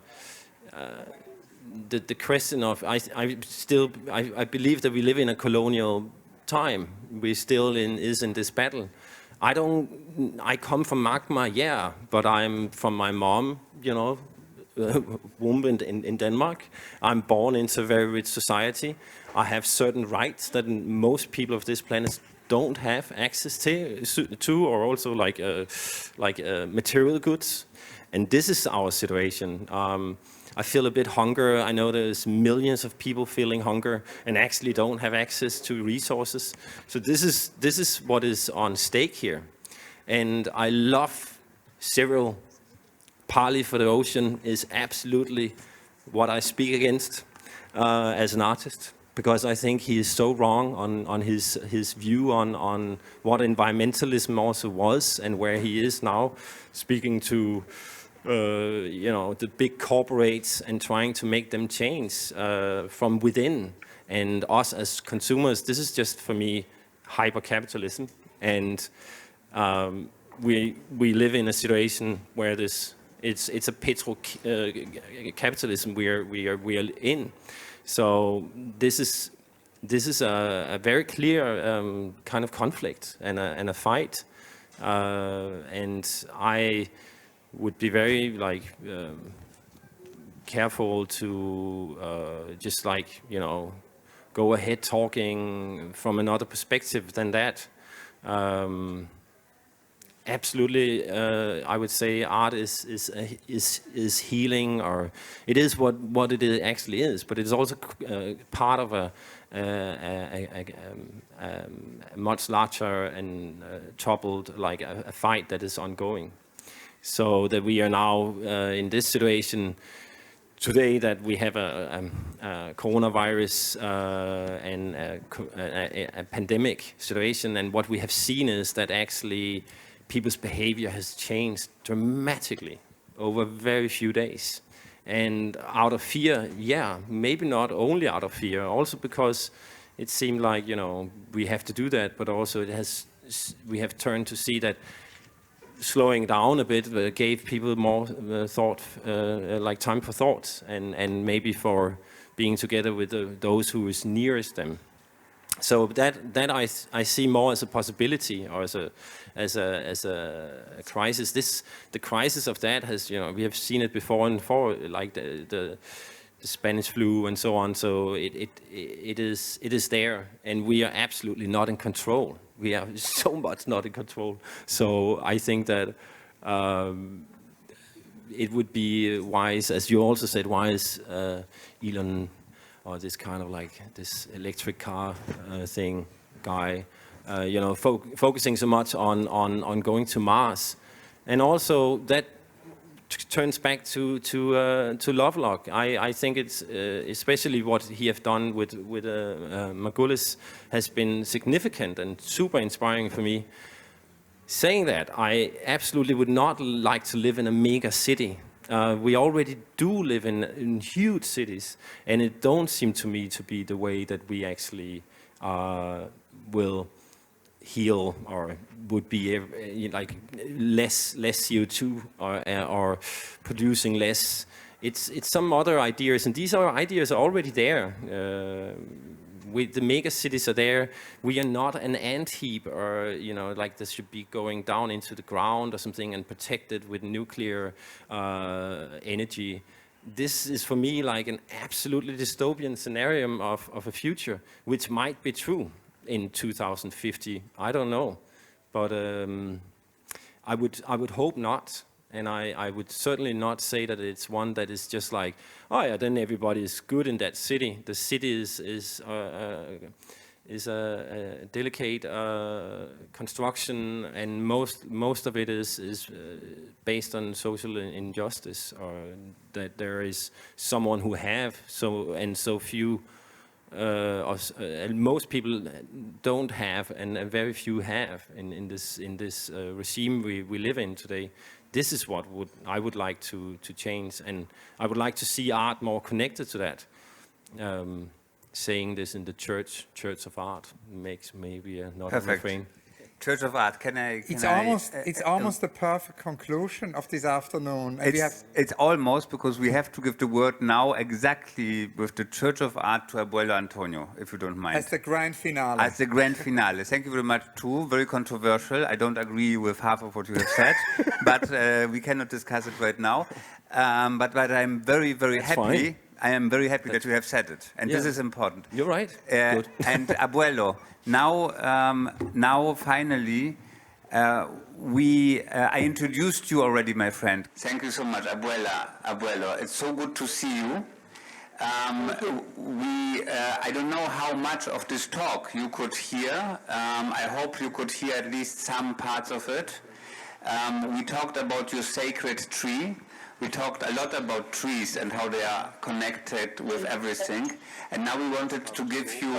J: question of, I believe that we live in a colonial time. We still is in this battle. I come from magma, yeah, but I'm from my mom, womb in Denmark. I'm born into a very rich society. I have certain rights that most people of this planet don't have access to, or also like material goods. And this is our situation. I feel a bit hunger. I know there's millions of people feeling hunger and actually don't have access to resources. So this is what is on stake here. And I love Cyril. Parley for the Ocean is absolutely what I speak against as an artist, because I think he is so wrong on his view on what environmentalism also was and where he is now, speaking to the big corporates and trying to make them change from within. And us as consumers, this is just for me hyper-capitalism, and we live in a situation where it's a capitalism we are in. So this is a very clear kind of conflict and a fight, and I would be very careful to just like, you know, go ahead talking from another perspective than that. Absolutely, I would say art is healing, or it is what it actually is. But it's also part of a much larger and troubled, like a fight that is ongoing. So that we are now in this situation today, that we have a coronavirus and a pandemic situation, and what we have seen is that actually people's behavior has changed dramatically over very few days. And out of fear, yeah, maybe not only out of fear, also because it seemed like, you know, we have to do that, but also we have turned to see that slowing down a bit gave people more thought, like time for thought, and maybe for being together with those who is nearest them. So that I see more as a possibility, or as a crisis. The crisis of that has, you know, we have seen it before and before, like the Spanish flu and so on. So it is there, and we are absolutely not in control. We are so much not in control. So I think that it would be wise, as you also said, wise, Elon, or this kind of like this electric car thing guy, you know, focusing so much on going to Mars, and also that turns back to Lovelock. I think it's especially what he have done with Margulis has been significant and super inspiring for me. Saying that, I absolutely would not like to live in a mega city. We already do live in huge cities, and it don't seem to me to be the way that we actually will heal, or would be like less CO2 or producing less. It's some other ideas, and these ideas are already there. The mega cities are there. We are not an ant heap, or, you know, like this should be going down into the ground or something and protected with nuclear energy. This is for me like an absolutely dystopian scenario of a future, which might be true in 2050. I don't know, but I would hope not. And I would certainly not say that it's one that is just like, oh yeah, then everybody is good in that city. The city is a delicate construction, and most of it is based on social injustice, or that there is someone who have so few, and most people don't have, and very few have in this regime we live in today. This is what I would like to change, and I would like to see art more connected to that. Saying this in the church of art makes maybe not a refrain.
A: Church of Art.
C: It's almost the perfect conclusion of this afternoon.
A: It's almost, because we have to give the word now exactly with the Church of Art to Abuelo Antonio, if you don't mind.
C: As the grand finale.
A: As the grand finale. Thank you very much too. Very controversial. I don't agree with half of what you have said, but we cannot discuss it right now. But I'm very, very happy.
J: Fine.
A: I am very happy that you have said it, and this is important.
J: You're right. Good.
A: And Abuelo, now finally, I introduced you already, my friend. Thank you so much, Abuelo. It's so good to see you. I don't know how much of this talk you could hear. I hope you could hear at least some parts of it. We talked about your sacred tree. We talked a lot about trees and how they are connected with everything. And now we wanted to give you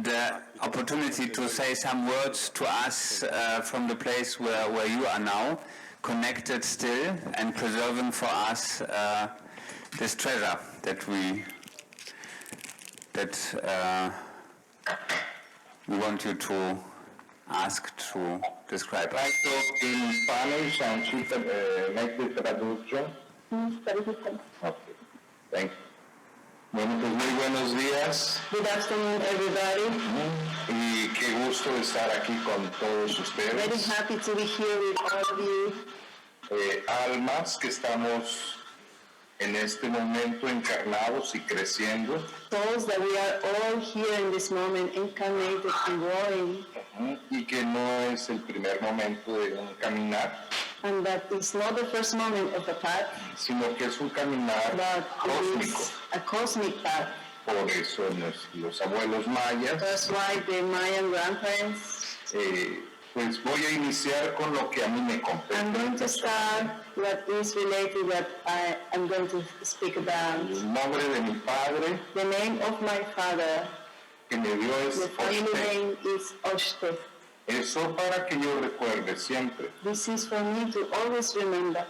A: the opportunity to say some words to us from the place where you are now, connected still and preserving for us this treasure that we want you to ask to describe.
K: In Spanish and she make the traduction. Okay. Thanks. Bueno, pues muy buenos días.
L: Good afternoon, everybody.
K: Y qué gusto estar aquí con todos ustedes.
L: Very happy to be here with all of you.
K: Almas que estamos en este momento encarnados y creciendo.
L: Souls that we are all here in this moment, incarnated and growing.
K: Y que no es el primer momento de un caminar.
L: And that is not the first moment of a path,
K: sino que es un caminar cósmico.
L: A cosmic path.
K: Por eso los abuelos mayas.
L: That's why the Mayan grandparents.
K: Pues voy a iniciar con lo que a mí me compete.
L: I'm going to start what is related that I'm going to speak about.
K: El nombre de mi padre.
L: The name of my father.
K: Que me dio es
L: The family name is Oshte.
K: Eso para que yo recuerde siempre.
L: This is for me to always remember.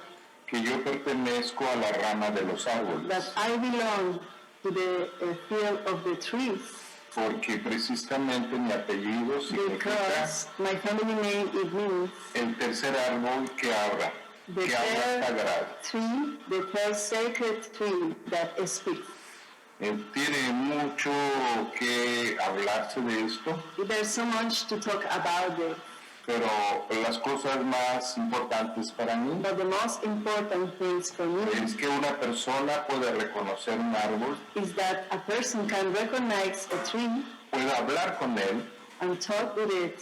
K: Que yo pertenezco a la rama de los árboles.
L: That I belong to the field of the trees.
K: Porque precisamente mi apellido significa
L: my family name, it means
K: el tercer árbol que habla sagrado.
L: Tree, the third sacred tree that speaks.
K: Tiene mucho que hablarse de esto.
L: There's so much to talk about it.
K: Pero las cosas más importantes para mí
L: But the most important things for me
K: es que una persona puede reconocer un árbol,
L: is that a person can recognize a tree,
K: puede hablar con él,
L: and talk with it,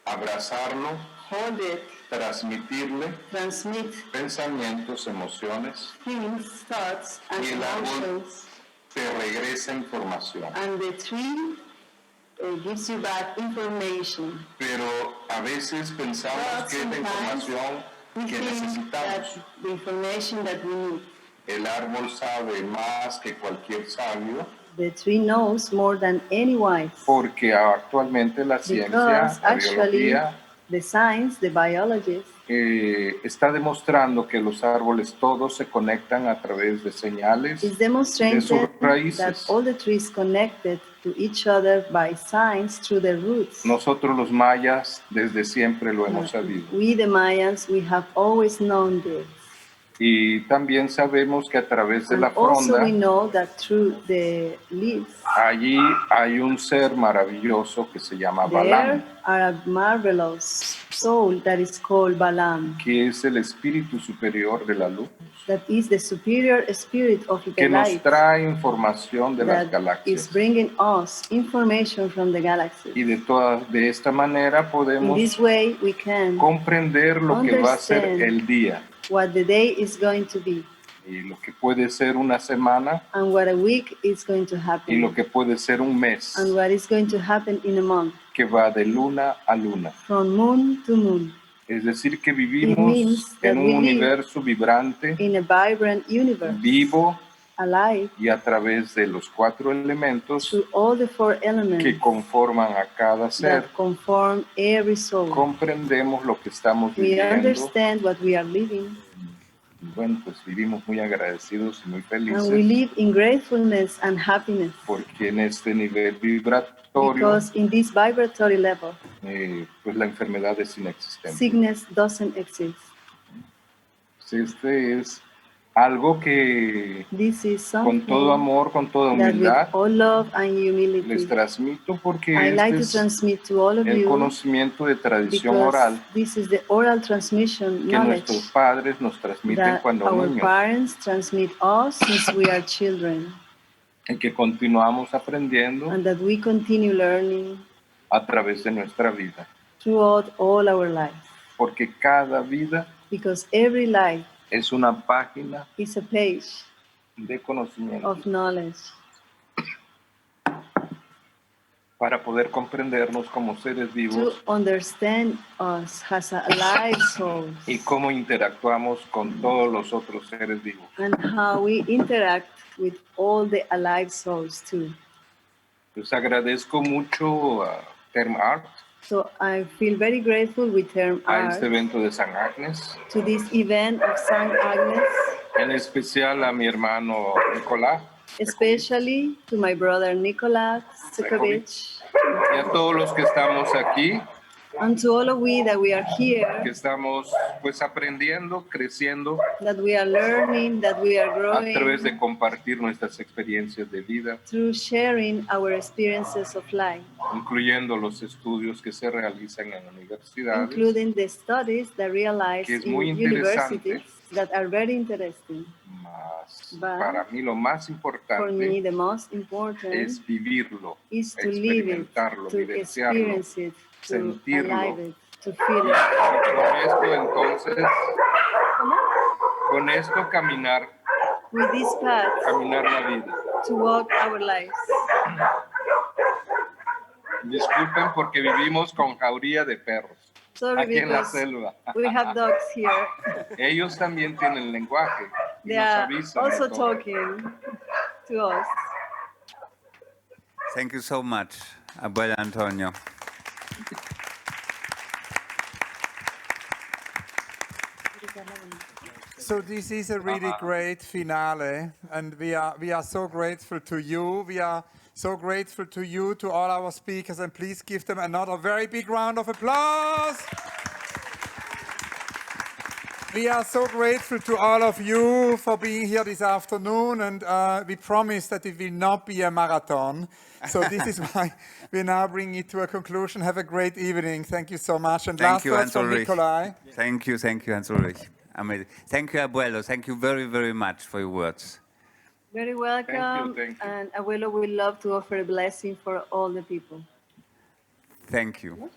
K: abrazarlo,
L: hold it,
K: transmitirle
L: transmit
K: pensamientos, emociones,
L: feelings, thoughts, and
K: y el árbol
L: emotions,
K: te regresa información.
L: and the tree gives you back information.
K: Pero a veces pensamos que es la información que necesitamos.
L: The information that we need.
K: El árbol sabe más que cualquier sabio.
M: The tree knows more than any wise.
K: Porque actualmente la ciencia, la biología,
M: the science, the biologist,
K: está demostrando que los árboles todos se conectan a través de señales
M: is demonstrating
K: de sus
M: that
K: raíces.
M: all the trees connected to each other by signs through their roots.
K: Nosotros los mayas desde siempre lo hemos sabido.
M: We the Mayans, we have always known this.
K: Y también sabemos que a través de la
M: Also
K: fronda,
M: we know that through the leaves,
K: allí hay un ser maravilloso que se llama
M: there
K: Balam,
M: are a marvelous soul that is called Balam,
K: que es el espíritu superior de la luz,
M: that is the superior spirit of the
K: que nos
M: light,
K: trae información de las
M: that is
K: galaxias.
M: bringing us information from the galaxy.
K: Y de esta manera
M: In
K: podemos
M: this way we can
K: comprender lo que va a ser el día
M: what the day is going to be,
K: y lo que puede ser una semana
M: and what a week is going to
K: y
M: happen,
K: lo que puede ser un mes,
M: and what is going to happen in a month,
K: que va de luna a luna.
M: from moon to moon.
K: Es decir, que
M: It
K: vivimos
M: means that
K: en un
M: we live
K: universo vibrante,
M: in a vibrant universe,
K: vivo,
M: alive
K: y a través de los 4 elementos
M: through all the 4 elements
K: que conforman a cada ser,
M: that conform every soul.
K: comprendemos lo que estamos
M: We
K: viviendo.
M: understand what we are living,
K: Bueno, pues vivimos muy agradecidos y muy
M: and we
K: felices
M: live in gratefulness and happiness,
K: porque en este nivel vibratorio,
M: because in this vibratory level,
K: pues la enfermedad es inexistente.
M: sickness doesn't exist.
K: Pues este es algo que
M: This is
K: con
M: something
K: todo amor, con toda
M: that with
K: humildad,
M: all love and
K: les
M: humility,
K: transmito porque
M: I like to
K: este es
M: transmit to all of
K: el
M: you,
K: conocimiento de tradición
M: because
K: oral
M: this is the oral transmission
K: que
M: knowledge
K: nuestros padres nos transmiten
M: that
K: cuando
M: our
K: niños
M: parents transmit us since we are children,
K: y que continuamos aprendiendo
M: and that we continue learning
K: a través de nuestra vida.
M: throughout all our lives,
K: Porque cada vida
M: because every life
K: es una página
M: is a page
K: de conocimiento
M: of knowledge
K: para poder comprendernos como seres
M: to
K: vivos
M: understand us as a alive soul,
K: y cómo interactuamos con todos los otros seres vivos.
M: and how we interact with all the alive souls too.
K: Les agradezco mucho a Therme Art,
M: So I feel very grateful with Therme
K: a
M: Art,
K: este evento de San Agnes,
M: to this event of St. Agnes,
K: en especial a mi hermano Nicolás
M: especially to my brother Nicolas Sekovich,
K: y a todos los que estamos aquí,
M: and to all of we that we are
K: que
M: here,
K: estamos pues aprendiendo, creciendo
M: that we are learning, that we are
K: a través de
M: growing
K: compartir nuestras experiencias de vida,
M: through sharing our experiences of life,
K: incluyendo los estudios que se realizan en universidades,
M: including the studies that realize
K: que es
M: in
K: muy interesante
M: universities, that are very interesting. But
G: Para mí lo más
M: for me,
G: importante
M: the most important
G: es vivirlo,
M: is to live it,
G: experimentarlo,
M: to
G: vivenciarlo,
M: experience it, to
G: sentirlo.
M: alive it, to feel it.
G: Con esto entonces, con esto caminar,
M: With this path,
G: caminar la vida.
M: to walk our lives.
G: Disculpen porque vivimos con jauría de perros.
M: Sorry,
G: Aquí en la
M: because
G: selva.
M: we have dogs here.
G: Ellos también tienen lenguaje y
M: They
G: nos
M: are
G: avisan
M: also
G: de todo.
M: talking to us.
A: Thank you so much, Abuela Antonio.
C: So this is a really great finale, and we are so grateful to you. We are so grateful to you, to all our speakers, and please give them another very big round of applause. We are so grateful to all of you for being here this afternoon, and we promise that it will not be a marathon. So this is why we now bring it to a conclusion. Have a great evening. Thank you so much. And
A: Thank
C: last
A: you,
C: words
A: Hans
C: from
A: Ulrich.
C: Nikolai.
A: Thank you, Hans Ulrich. Amazing. Thank you, Abuelo. Thank you very, very much for your words.
M: Very welcome.
G: Thank you.
M: And Abuelo would love to offer a blessing for all the people.
A: Thank you.